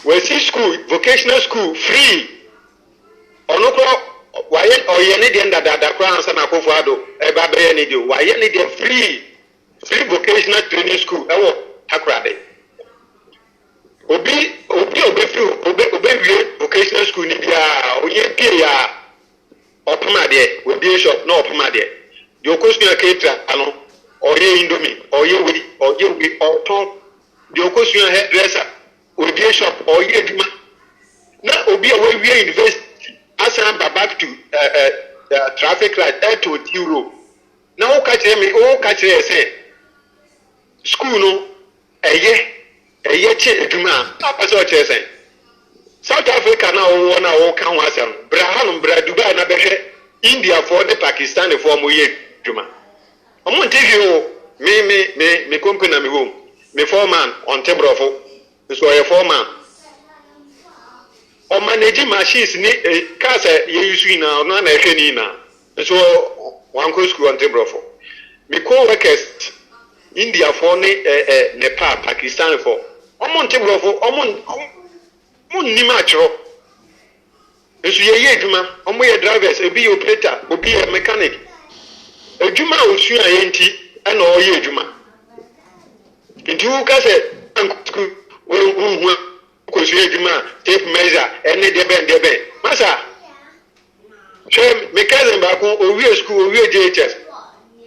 we see school vocational school free onokro waye oye ne de ndada kra ansa na akofo ado e ba be ye ne de waye ne de free vocational training school e wo takora de obi vocational school ni bia onye pie ya opamade we bishop no opamade the okosu caterer ano oye indomie oye we oton the okosu hairdresser we bishop oye adwuma na obi we university asan back to traffic light to euro na o ka kire say school no che eduma apa so chesen South Africa na wo na wo kan wasam brahanu bra Dubai na behwe India for the Pakistan for mo ye eduma omo ntevio me company na me home me foreman on tebrofo so ye foreman o manage machines ni cars ye use na no na ehwe ni na so one go school on tebrofo me co-workers India for Nepal Pakistan for omonte brofo omon ni matro esu ye adwuma omo ye drivers ebi ye operator obi ye mechanic adwuma osu ayenti na o ye adwuma ntu ka se hu ko su adwuma tape measure ene de masa che mekazen ba ko owie school owie JHS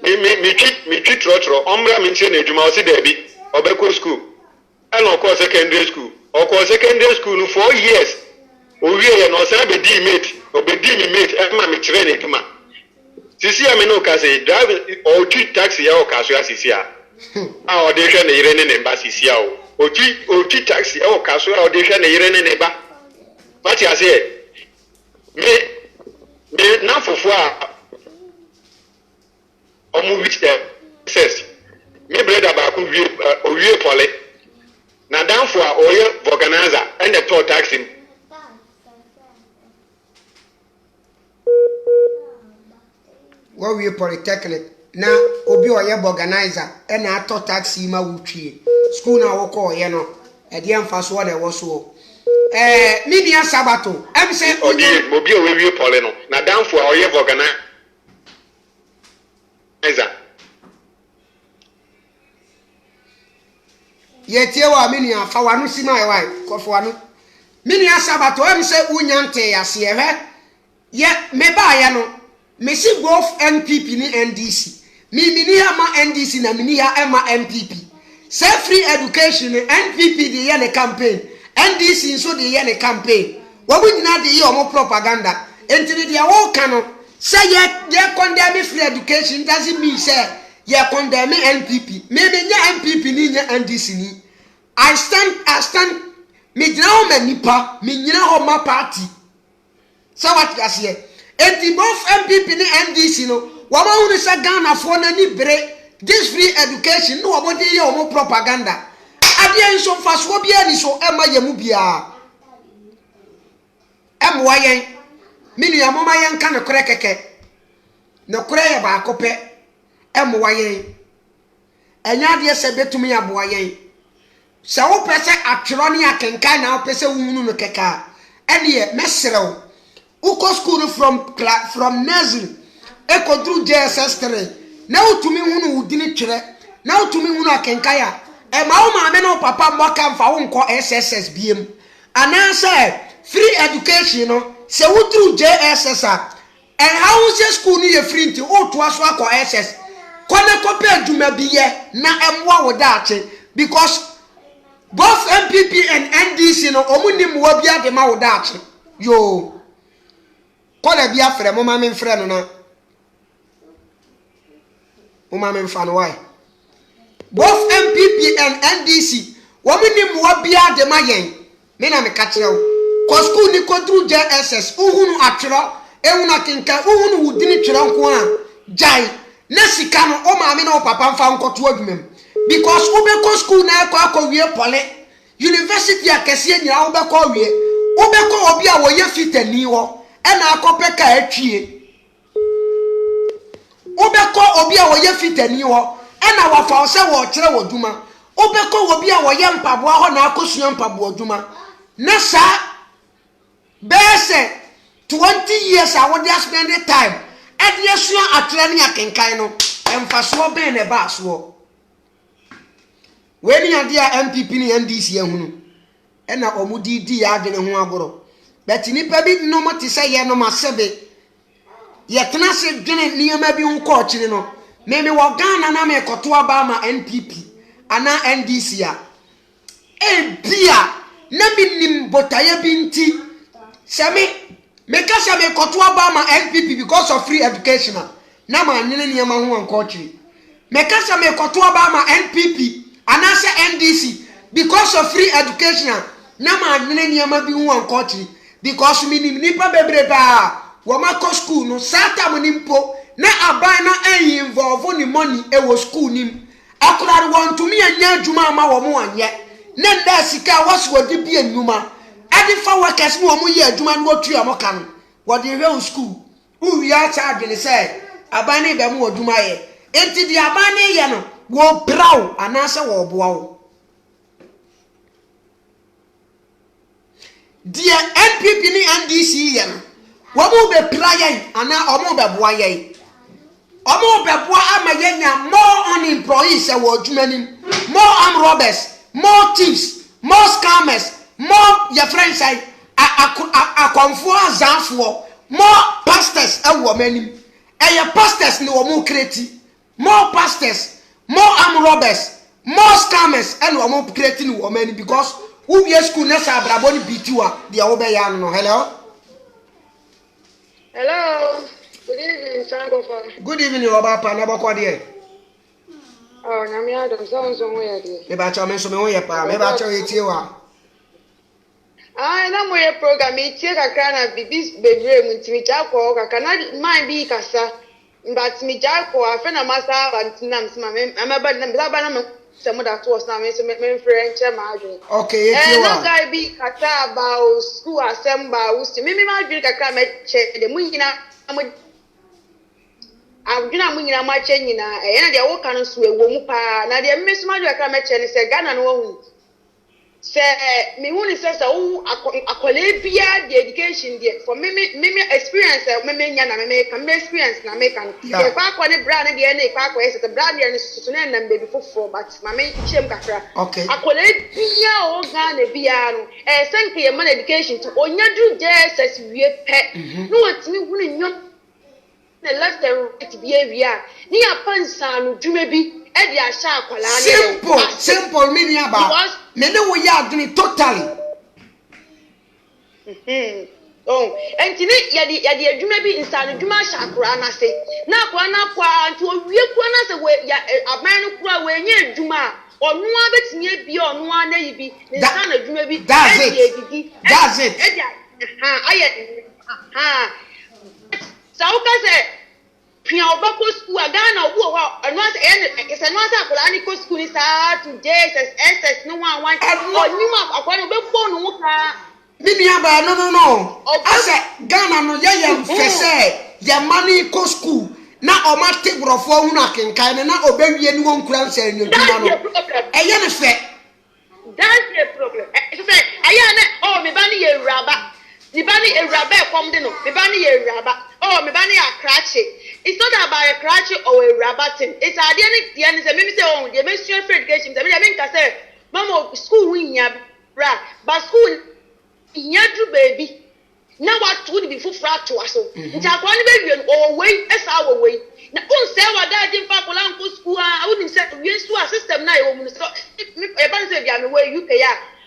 me treat trotro omra me nche na adwuma o se da bi obeko school and of course secondary school no 4 years owie no say be di mate obedi mi mate e ma me kire na eduma sisi ya me no ka say drive o treat taxi ya o ka so asisi a o de hwe na yire ne ba sisi a o treat taxi e o ka so o de hwe na yire ne ba what you say me na fofo a omu which says me brother ba ku owie pole na danfo a oye organizer and the toll taxi
wo we polytechnic na obi oye organizer and na toll taxi ma wutwie school na wo ko ye no e de amfa so de wo so media sabato em say
obi owe pole no na danfo a oye organizer
yetie wa minia fa wanu sima e wai ko fa wanu minia sabato em se unyante ase ye me ba ya no me si both NPP ni NDC mini ha ma NDC na mini ha ema MPP say free education NPP de ye ne campaign NDC so de ye ne campaign wo nyina de ye omo propaganda entini de wo ka no say ye condemn free education doesn't mean say ye condemn NPP me nya MPP ni nya NDC ni I stand me gyina ho manipa me nyina ho ma party so what you say enti both MPP ni NDC no wo ma hu se Ghana fo na ni bere this free education no wo de ye omo propaganda ade nso faso bia ni so ema ye mu bia emwa yen minu ya mama yen ka ne kore keke ne kore ye ba akopɛ emwa yen enya de se betumi ya boa yen se wo pese atwero ne akenkan na wo pese wunu no keka ene ye mesrew uko school from nursery eko through JSS3 na utumi hunu udini twere na utumi hunu akenkaya e ma wo maame no papa mboka mfa wo nko SSS biem ananse free education no se wo through JSS and how say school ni ye free nti o to aso akọ SS kone kope adwuma biye na emwa wo daache because both MPP and NDC no omunim wo bia de ma wo daache yo kola bia frɛ mo ma me frɛ no na mo ma me mfa no why both MPP and NDC omunim wo bia de ma yen me na me ka kyerɛ wo ko school ni ko through JSS uhunu atwerɛ ehuna kinka uhunu wudini twere nko a jai na sika no o maame na o papa mfa nkoto adwumam because obeko school na akọ wie pole university akese nyina obeko wie obeko obi a wo ye fitani ho e na akọpe ka atwie obeko obi a wo ye fitani ho e na wafa ose wo kire woduma obeko obi a wo ye mpaboa ho na akosua mpaboa duma na sa bese 20 years I would just spend the time at the sua atrani akenkan emfaso ben ne ba so when you dia MPP ni NDC ehunu e na omudi di ya adene ho agoro but nipa bi no mo te say ye no masebe ye tena se dwene niema bi hu ko kire no me wo Ghana na me koto aba ma NPP ana NDC a e bia na binim botaye bi nti semi Mekasha me koto aba ma NPP because of free education. Na ma nene niema ho ankochi. Mekasha me koto aba ma NPP anase NDC because of free education. Na ma nene niema bi ho ankochi because minim nipa bebre ba wo mako school no sata monimpo na aban na involve ni money e wo school nim. Akurare won to me anya adwuma ama wo mo anye. Na nda sika waso wodi bi enuma. Adifa workers no mo ye adwuma no tu amoka no wo de hwe school uwi a cha adwene say abane be mo adwuma ye enti di abane ye no wo braw anase wo boa wo die NPP ni NDC ye no wo mo be pra ye ana o mo be boa ye o mo be boa ama ye nya more unemployed say wo adwuma nim more armed robbers more thieves more scammers more your friends say akonfo azanfo more pastors ewo manim your pastors no mo create more pastors more armed robbers more scammers and wo mo create no manim because who be school na sa abrabo ni bitiwa dia wo be ya no hello
good evening Sangofa.
Good evening Obapa na boko de
oh nyame adom so wo ye de
me ba cha me so me wo ye pa me ba cha etie wa
na moye program itie kakra na bibis bebre mu ntimi jako kakra na man bi kasa but mi jako afa na masa bantinam sima me amaba na baba na me semu da to na me so me french ma adwen
okay etie wa
no guy bi kata about school assembly usi me ma adwen kakra me che de mu nyina adwena mu nyina ma che nyina na de wo kan so ewo mu pa na de me so ma adwen kakra me che ni se Ghana no wo say me who says akwale bia the education there for me experience me nya na me can experience na me can e kwa kwa ne brand de na e kwa kwa say brand de so na na baby fofo but mama chem kakra
okay
akwale bia o ga na bia no senke ye man education to onya du JSS wie pe no watimi hu ne nyo na left and right behavior ni apansa no dwuma bi e de ahya akwala ne
simple meaning about me no wo ya adwene totally
oh entini ya de adwuma bi insane dwuma shakura na se na akwa na kwa nti owie kwa na se we ya aban no kura we nya adwuma onu abetini abi onu ana yi bi insane adwuma bi
that's it
sauka se pia obako school Ghana obu ho anu ase no ase akola ni ko school ni sa to JSS SS no one onima akwa no be phone wo ka
bibi aba no ase Ghana no ye mfese ye mani ko school na o ma te brofo hu na kenkan na obewie ni won kura nsa nyoduma no eye ne fe
that's the problem so say aya na me ba ni ye raba Nibani a rabba come deno, Mibani a rabba, oh, Mibani a cratchy. It's not about a cratchy or a rabbating. It's the end is a minister on the ministry of education. I mean, I say, Mama, school win ya, but school in your baby. Now what would be for frat to us? It's a one baby or way as our way. Now, don't say what I didn't pack along for school. I wouldn't say we used to a system now. A bunch of young way you pay.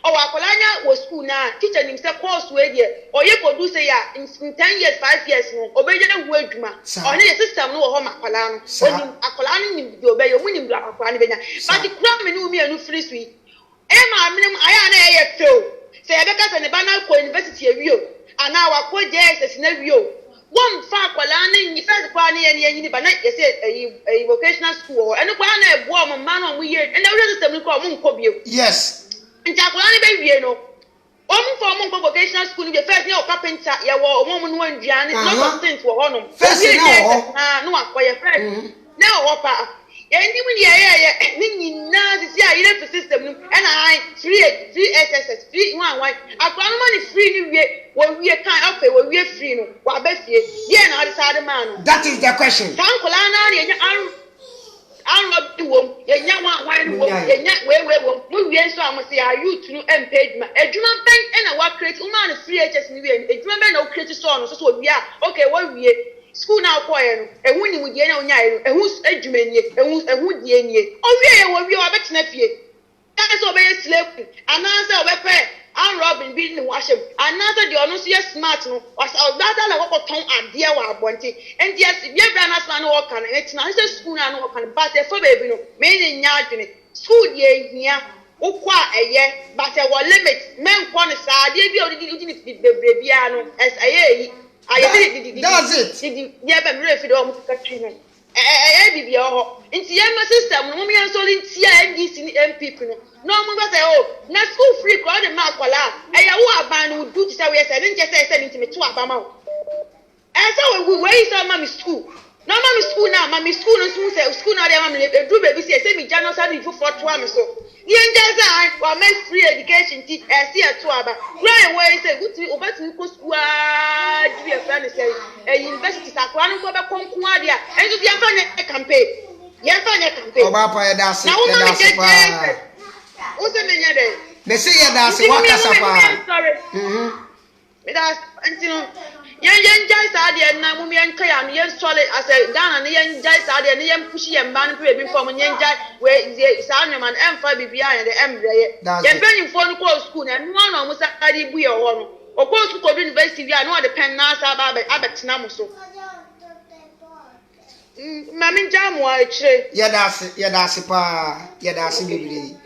Oh, Akolanya was school now, teaching himself course way or you could do say in 10 years, 5 years, obey the word, or any system no home Akolan, Akolan, you obey your winning black but the crime in me a new free sweet. Emma, I am a say I got an Banana University of you, and now I quote yes, a scenario. One far Kolani, if that's Kwani and Yanni Banat, a vocational school, and a Kwana warm man on weird, and the system will call Moon.
Yes.
In Jacolani baby, you know. One for vocational school, the first year of carpenter, you were a woman one Gianni, no things for honor. First, no, for your friend. Now, Opa. Any now system, and I 3 SSS, 3 1 1. I found money free when we are kind of when we are free. What best yeah, now decided man.
That is the question.
I'm not doing young one, we so I must say, are you to know and paid my a German bank and a work create woman free HS a German no creative son, so we are okay. What we school now choir, and winning with Yano, and who's Edgeman, and who the any. Oh, we are better nephew. That's all very slave, and answer weapon. I'm Robin beating Washington. Another the honest smart was out that I tongue and dear one wanting. And yes, if you're Brana's man walk on it's not a school and walk on, but a for baby, made in yard school year here. Oh, quite a year, but there were limits. Men want to say, I did the piano as I
does it?
Yeah, but really, if you don't Katrina. It's the system, women are solid CNDC people. No one say, oh, not school free, crowd and Marcola. I ban would do to say, I didn't just say to me to Abama. And so we wait on Mammy school. No, Mammy school now, Mammy school and school now, they do baby, say, me, Janos, I need for 4 so. The angels are make free education, I see a 2 hour. Right away, say, good to over to go school, be a friend, say, a university, Saquano, Conquadia, and to be a campaign. Yes, I campaign. Now, what's the name?
They say that's what
sorry. That's until young guys are there now. Mummy and Kayan, young solid as a down and young guys are there, young pushy and man before when young guy where the Salmon and M5 behind the embryo. They're very phone call school and one almost a cardi we are one. Of course, we go to university. I know the pen now, Abbott Namuso. Mammy Jam, why?
Yeah, that's it, pa. Yeah, that's it.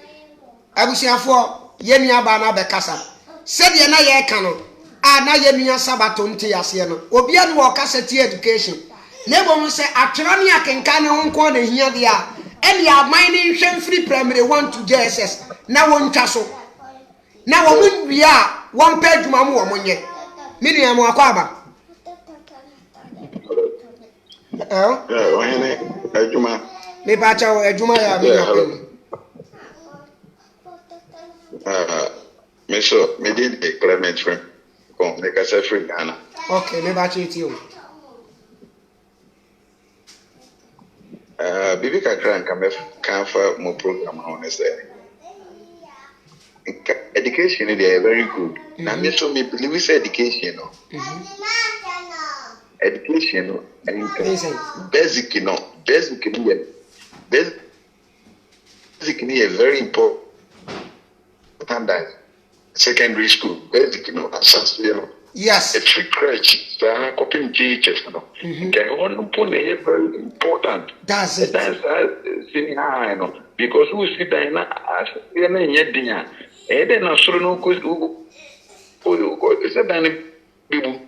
Abusiafo ye nua ba na be kasa said ye na ye ka no a na ye nua sabato nte yase no obi anu wo kasa ti education na ebo se atwera ne akenka ne ho nko na hia de a ene aman ne hwe free primary 1 to JSS na won twa so na wo mun wi a won pa adwuma mu wo monye me nua mu akwa aba
ohene adwuma
me ba cha adwuma ya me na
Miso, me did a Clement friend. Come, make us a free Ghana.
Okay, me back it you.
Bibi Kakran come for more program, honestly. Education, they are very good. Now, Miso, me believe education, education, basic, basically, a very important. Standard secondary school, basic,
yes.
A free crèche, so I'm copying GHS, Okay, one point very important.
That's it.
That's senior, because we sit there and ask, dinner. And then I saw no good. Is that any people?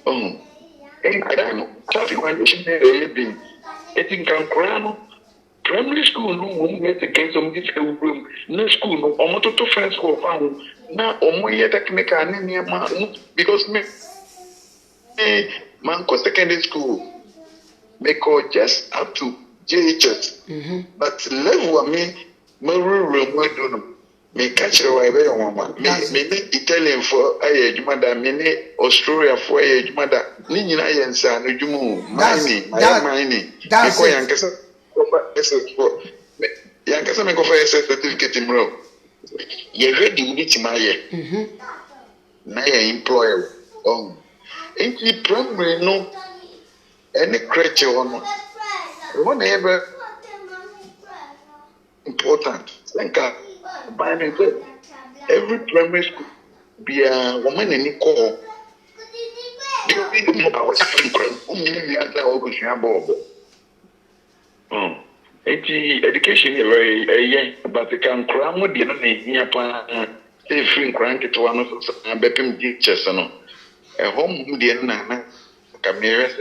Oh, and I don't know. Traffic violation, I think I'm crying. Primary school no get against some this room. No school no omoto to friends school found. Na omo ye technical ni ma because me man go secondary school make all just up to JHS. But level me room we do no. me catch the way your mama. Me Italian for a jumada, me Australia for a jumada. Nina Yensa, no jumu, mining. That's why Yankasa for Yankasa make of a certificate in row. You're ready with my Naya employer. Ain't you primary no any creature on whatever important. Think every primary school be a woman in the call. Education is very young, but they can cram with the near plan. They free crank to one of them teachers. A home dear Nana, Cameras,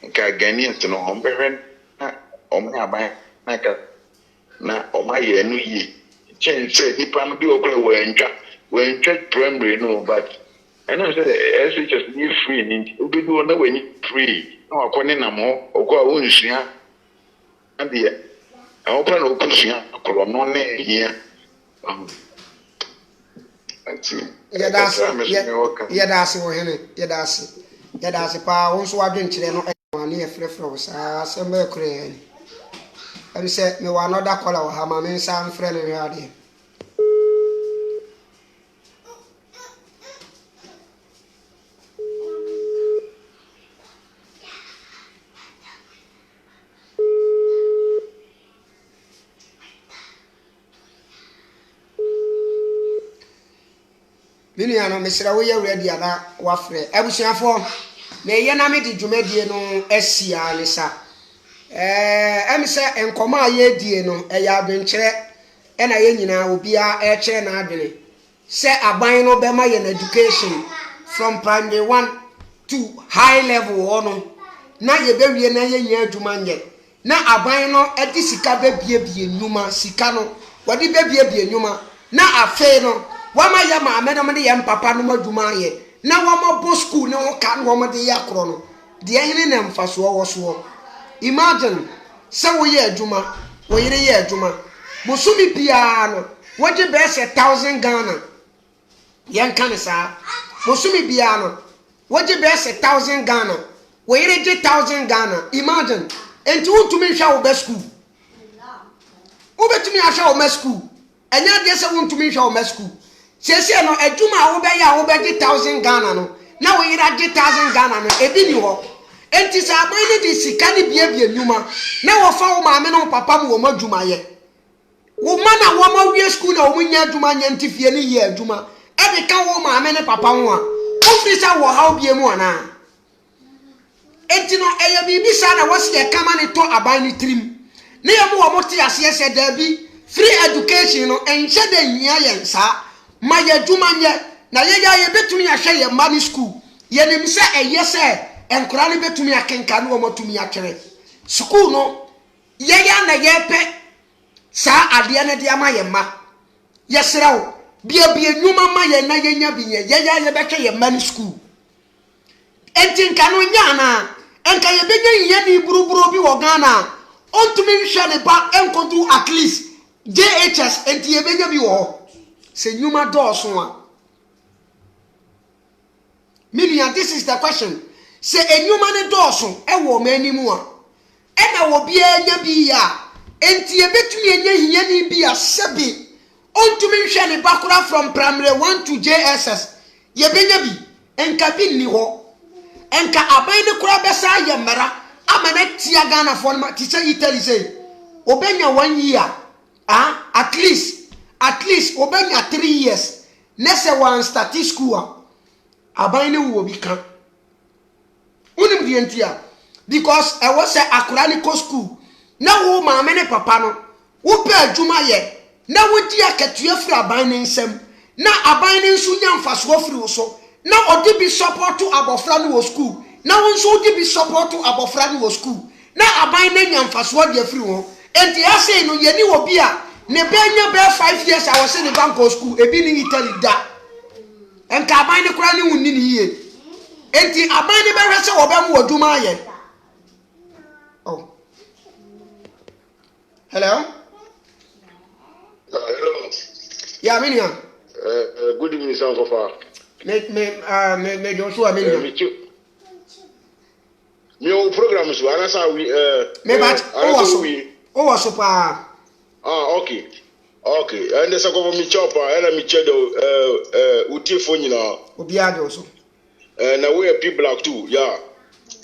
Ghanaians, no home parent, or my Naka. Na my new year. Change said, if I'm doing when church primary, no, but I know that as we just need free, you'll be doing no way free. No, according to more, or go on, and the open opposition, Colonel here. That's it. That's a power. Also, I didn't know near free flows. Some mercury. I said, me one another color, how my men sound friendly already. Miniano, Mr. We are ready at that waffle. I was here for me. Yanami di Jumedi no SCR, Lisa. Say, and Koma ye dear no, a yard in chair, and I will be a chair and adene. Say, a buying no bema in education from primary 1 to high level or no. Now you bury a year to man yet. Now a buying no at this sika baby numa, Sicano, what the baby numa. Now a fair no, one my yama, madam, and papa no dumaye. Now one more post school no can woman the yakrono. The alien for so. Imagine, so we hear Juma, we hear Juma. Musumi piano, what the best 1,000 Ghana? Young Canasa, Musumi piano, what the best 1,000 Ghana? We hear 1,000 Ghana. Imagine, and two to me shall best school. Over to me, I shall mess school, and yet there's a one to me shall mess school. Says, no, a Juma over 1,000 Ghana. Now we hear 1,000 Ghana, a video. Enti sa abane di sikani bia nyuma na wo fa wo maame no papa mo ma dwuma ye wo ma na wo ma wie school na wo nya dwuma nya ntifie ni ye dwuma e be ka wo maame ne papa ho a wo firi sa wo ha bia mu ana enti no eye bibi sa na wo se kama ne to aban ni trim ne ye mo wo mote ase ese da bi free education no enche da nyia ye nsa ma ye dwuma nye na ye ya ye betumi ahwe ye ma ni school ye nim se eye se enkura ne betumi akenka no mo tumi atwere school no ye ya na ye pe sa ade ne de ama ye ma ye srew bia nyuma ma ye na ye nya bi ye ya ye betwe ye ma ni school entinka no nya na enka ye benya ye ni buruburu bi wo Ghana ontumi nhwe ne ba enkodu at least JHS enti ye benya bi wo se nyuma dooso a million. This is the question. Say enyuma ne dooso e wo manimu a e na wo bia nya bi ya enti e betumi enya hiya ni bi a sebi ontumi nhwe ne bakura from primary 1 to JSS ye benya bi enka bi ni ho enka aban ne kura besa ye mera amana tia Ghana for ma ti say Italy say obenya 1 year at least obenya 3 years nese one start school aban ne wo bi kan unim dientia because I was a akurani ko school na wo maame ne papa no wo pe adwuma ye na wo di akatua firi aban ne nsam na aban ne nso nya mfaso firi wo so na odi bi support to abofra no wo school na wo nso odi bi support to abofra no wo school na aban ne nya mfaso de firi wo enti ase no ye ni wo bi a ne benya be 5 years I was in the bank of school ebi ni Italy da enka aban ne kura ni wunni ni ye enti aban ne be hwese wo be mu adwuma ye. Oh, hello. Hello.
Yeah, Minia.
Good evening, Sanko Fa.
Me Joshua Minia.
Me o program so anasa we
Me bat o was pa.
Ah, okay. And the second me chopper and me chedo uti phone nyina.
Obi ade so.
Na we P Black too. Yeah.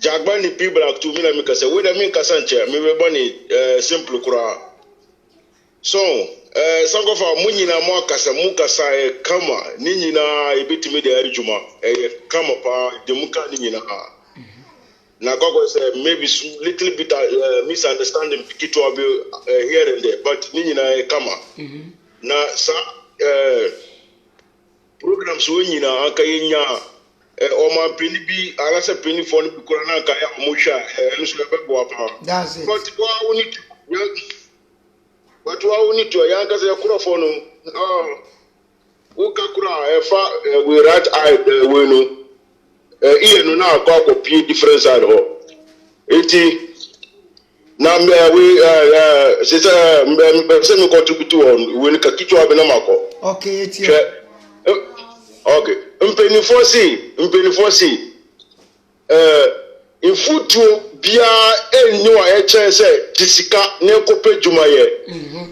Jagbani P Black too me na me kase we da me kasa nche me be boni simple kura. So, Sanko Fa mu nyina mo kasa mu kasa kama ni nyina ebitimi de arjuma kama pa de muka ni nyina na gogo say maybe little bit misunderstanding it will be here and there but ni nyina kama na sa programs wo nyina aka yenya o ma peni bi arasa peni phone bi kura na aka ya mo hwa enso be bo pa
That's it.
but wa need watu wao ni tu yanga za kura phone ukakura efa we right eye we no iye no na akọ pie difference side ho eti na we se se me ko tukutu on we ni kakitu abi na mako
Okay, eti.
okay mpeni fosi infutu bia enyo a eche se disika ne kope jumaye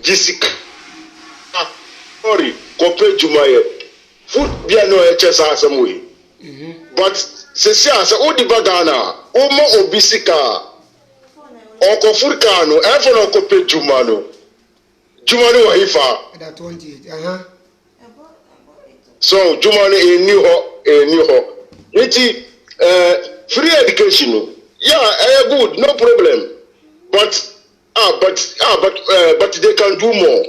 disika sorry kope jumaye foot bia no eche sa asamwe but se asa odi bagana o mo obisika oko furkano efo no kope jumano wa ifa
That 28.
so jumano eni ho eti free education yeah good no problem but they can do more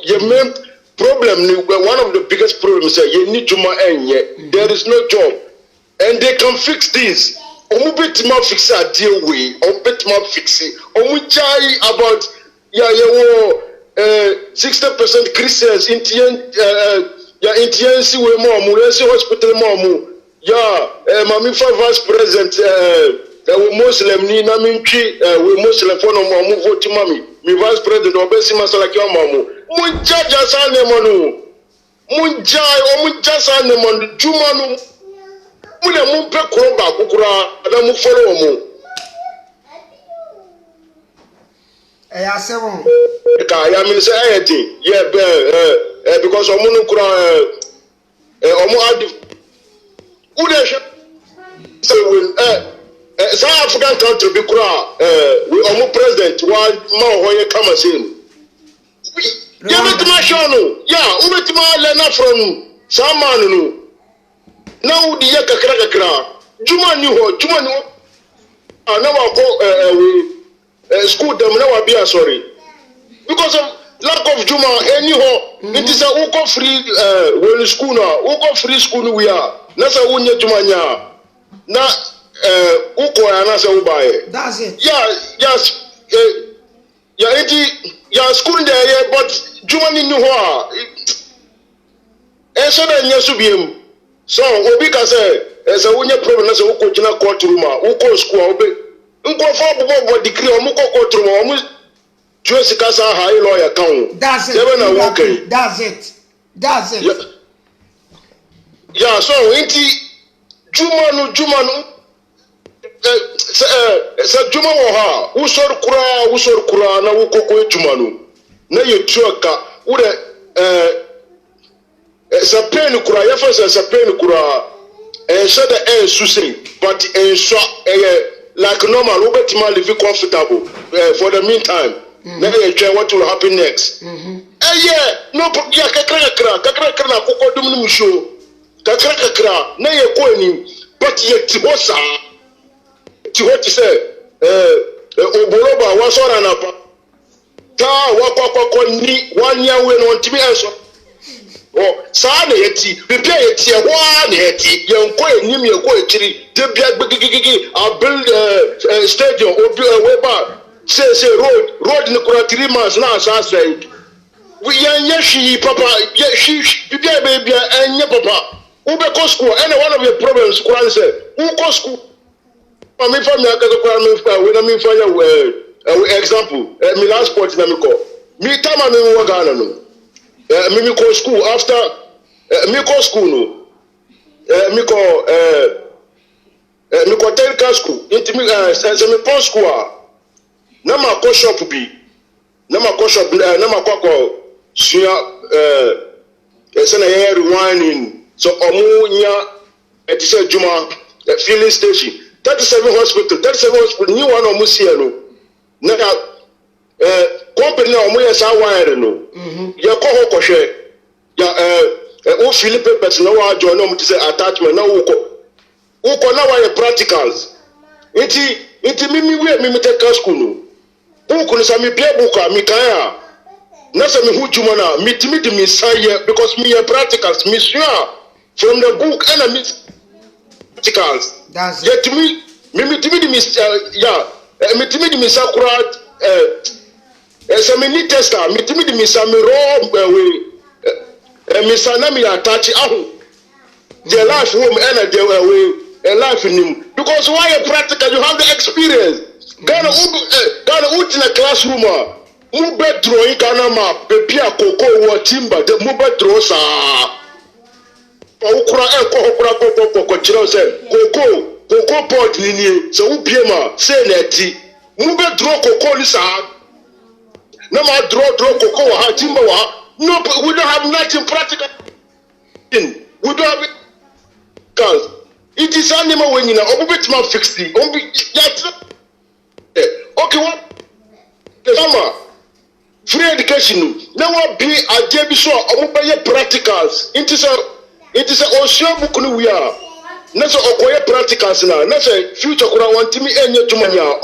your main problem one of the biggest problems is you need juma enye there is no job and they can fix this omubetima fix a deal way omubetima fix it omujai about 60% Christians in TNC we mo hospital mo mami for vice president we Muslim ni na minchi we Muslim for no mo vote mami mi vice president obesi masala ki mamu munjaja sane monu munjai o munjasa ne monu jumanu mune mumpe kroba kukura na mu follow mu
Ya seven.
ka ya mi say anything because omunu kura omu adi udesha say when South African country be kura we omu president wa ma hoye kama same ya betima shono ya ubetima lena from samanu no na udi ya kakra juma ni ho na wa ko school dem na wa bia sorry because of lack of juma anyhow it is a uko free when school na uko free school we are na sa unye juma nya na uko ya na sa ubaye
That's it.
yes school there but juma ni ho so da nya subiem so obi ka say sa unye problem na sa uko jina court room uko school obi nko fo bobo degree o mu ko court room o mu Josi kasa high lawyer kan.
That's it. That's it.
Yeah, so inti jumanu sa juma wo ha usor kura na wo kokko jumanu na ye tuaka ure sa pen kura ya fa sa pen kura so the susi but so like normal we betima live comfortable for the meantime. Now you try what will happen next. No, yeah, kakra na koko dum no show. Kakra na ye ko anim, but ye tihosa. Tihoti say oboloba wasora na pa. Ta wakoko ni wanya we no ntimi enso. Oh, sa na yeti, bibia yeti e wa na yeti. Ye nko anim ye ko ekiri, de bia gbegigigi build stadium obi we ba. Say road in the 3 months now say we she papa she baby and papa who be go school and one of the problems Quran say who go school for me when I mean for your example me last point na me call me time me work Ghana no me call school after me call school no me call technical school into me say me pon school na ma ko shop bi na ma ko shop na ma ko sua say na here rewinding so omu nya et say juma filling station 37 hospital ni one omu see no na company na omu yes awire no ye ko ho ko hwe ya o fill papers na wa join omu say attachment na wo ko na wa practicals iti mimi take school no book no say me bia book a me kan a na say me hu juma na me timi di me say because me practicals me sure from the book and me practicals
that's
yet me timi di me me timi di me sakura so me need tester me timi di me say me raw we me say na me attach ahu the life home and the way a life in him because why a practical you have the experience Ghana in a classroom mu bedrow Ghana ma baby akoko wo timber the mu bedrow sa okura ko chiro say koko pot ni so u bie ma say na ti mu bedrow koko ni sa na ma draw koko wa ha timber wa no we don't have nothing practical we don't have it cause it is animal when you know obubetima 60 okay what the summer free education now what be a JB so obubaye practicals it is a ocean book no we are na so okoye practicals na say future kura wantimi enye tumanya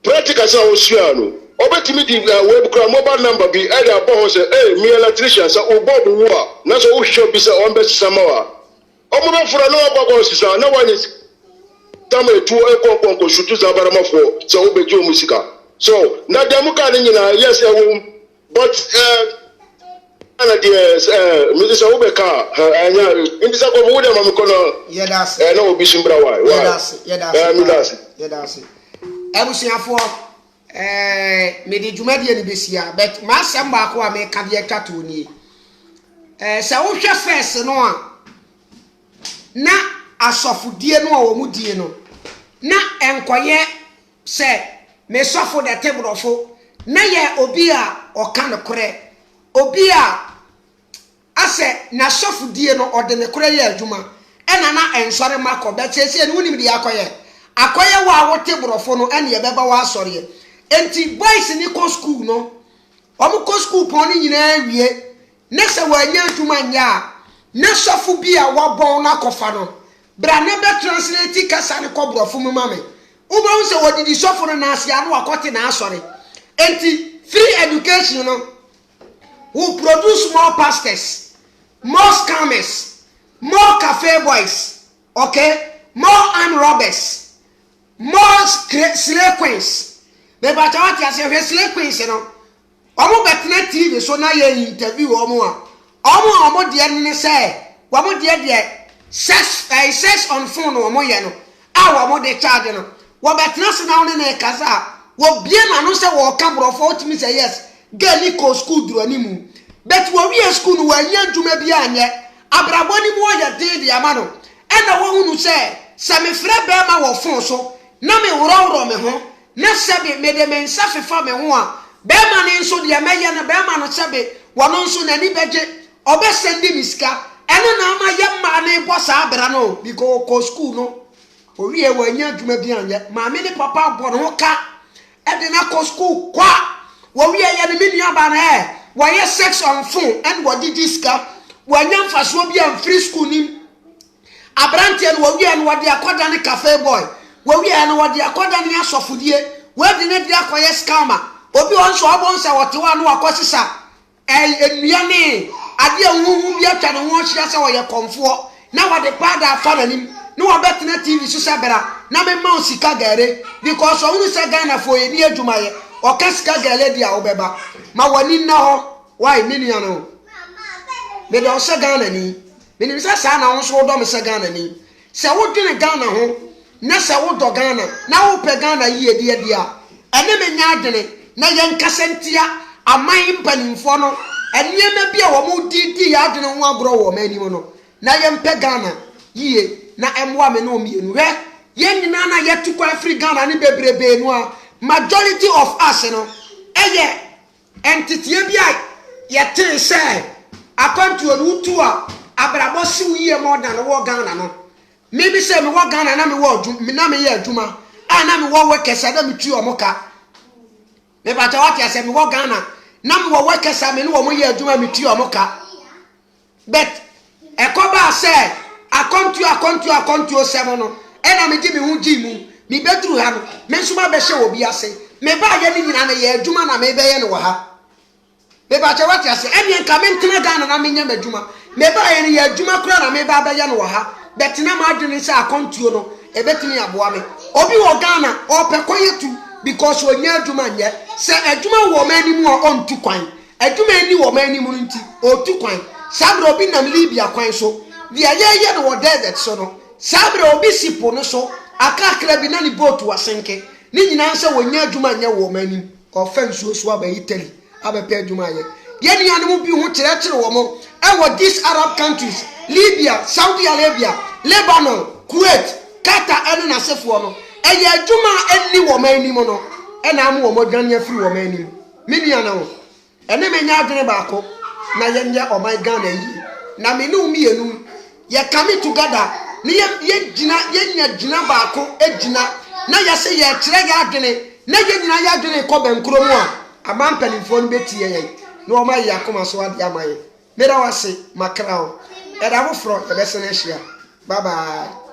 practicals na ocean no obetimi di web kura mobile number bi e da bo say me electrician so obob wo na so o show bi say on be samawa omo fura no agbago sisa na wani tama etu ekon shutu zabara mafo so obeji omusika so na dem ka ni nyina yes but ana die mi say obeka anya indi sa ko mu dem am kono
yes
na obi shimbra why
yes ebusiafo me di dwumadi ni besia but ma asem ba ko a me ka de twato ni se wo hwe first no a na asofudie no a wo mudie no na enkoye se me sofo de tebrofo na ye obi a oka ne kore obi a ase na sofudie no ode ne kore ye adwuma ena na ensore mako be chese ne unim de akoye wa wo tebrofo no ene ye beba wa asore enti boys ni ko school no omu ko school pon ni nyina wie na se wa nya adwuma nya na sofu bi a wabon na kofa no bra na be translate kasa ne kobrofo mu mame ubo se wodidi sofu no na asia no akote na asore enti free education no who produce more pastors, more scammers, more cafe boys, okay, more armed robbers, more slave queens. The batawati ase slave queens no omo betne TV so na ye interview omo de ne say omo de sex on phone omo ye no omo de charge no wo betna se na one na kaza wo bie na no se wo ka brofo otimi say yes girl ko school duro ni mu bet wo wi school no wa nya djuma bi anye abrabo ni mu ya de de ama no e na wo hunu se me frɛ be ma wo phone so na me woro me ho na sebe me de me nsafe fa me ho a be ma ne nso de meye na be ma no sebe wono nso na ni beje obesendi miska eno na ama ye ma ne bo sa abra no biko ko school no o wi e wa nya djuma bi anye ma me ni papa bo no ka e de na ko school kwa wo wi e ye ni mi nua ba na wo ye sex on phone and wo di diska wo nya mfaso bi am free school ni abrante no wo wi e no wo de akoda ne cafe boy wo wi e no wo de akoda ne asofudie wo de ne de akoye scammer obi on so obon se wote wa no akosisa enua ne ade huhu bi atwa ne ho hia se wo ye komfo na wo de pada afa nanim no wo betena TV so sabera na me ma osika gare because o unu se Ghana fo ye ni adwuma ye o kasika gare dia obeba ma wani na ho why ni nua no me do se Ghana ni me ni se sa na ho so do me se Ghana ni se wo dwene Ghana ho na se wo do Ghana na wo pe Ghana yi edi a ene me nya adwene na ye nkasentia aman mpanimfo no enye bi a wo mu di ya adwene ho agro wo manim no na ye mpe Ghana yie na emwa me no mienu he ye nyina na ye tukwa Afri Ghana ni bebrebe no a majority of us no eye entity bi a ye tiri say akwantu onutu a abrabo siw yie more than wo Ghana no maybe say me wo Ghana na me wo adwuma na me ye adwuma na me wo wekesa na me tu omoka me bata what ya say me wo Ghana na me wo wekesa me no wo ye adwuma me tu omoka but ekoba say akontu osemo no na me di me hu gi mu me bedru ha no me nsuma be hye obi ase me ba ye ni nyina na ye adwuma na me be ye no ha me ba cha what ya say ene nka me ntena Ghana na me nya madwuma me ba ye ni ye adwuma kura na me ba be ye no ha bet na ma adwene say akontu no e betimi aboa me obi wo Ghana o pe kwayetu because onya adwuma nye se adwuma wo mani mu o ntu kwan adwuma ni wo mani mu nti o tu kwan sabro obi nam Libya kwan so dia ye no wo desert so no sabro obi sipo no so akakra bi na ni boat wasenke ni nyina nse wonya adwuma nya wo mani offense so aba Italy aba pe adwuma ye ni anu bi hu kire wo mo e wo these Arab countries Libya, Saudi Arabia, Lebanon, Kuwait, Qatar enu na sefo no eye adwuma eni wo mani mo no e na am wo mo dwan free wo mani mini ana wo ene menya adwene baako na ye nje o my Ghana yi na me no mi enu ye come together ni ye nya gina baako egina na ye se ye kire ya adwene na ye nyina ya adwene ko benkro mu a amampanifo no beti ye na o ma ye akoma so ade amaye me da wase makrao era wo fro e be se na hia bye bye.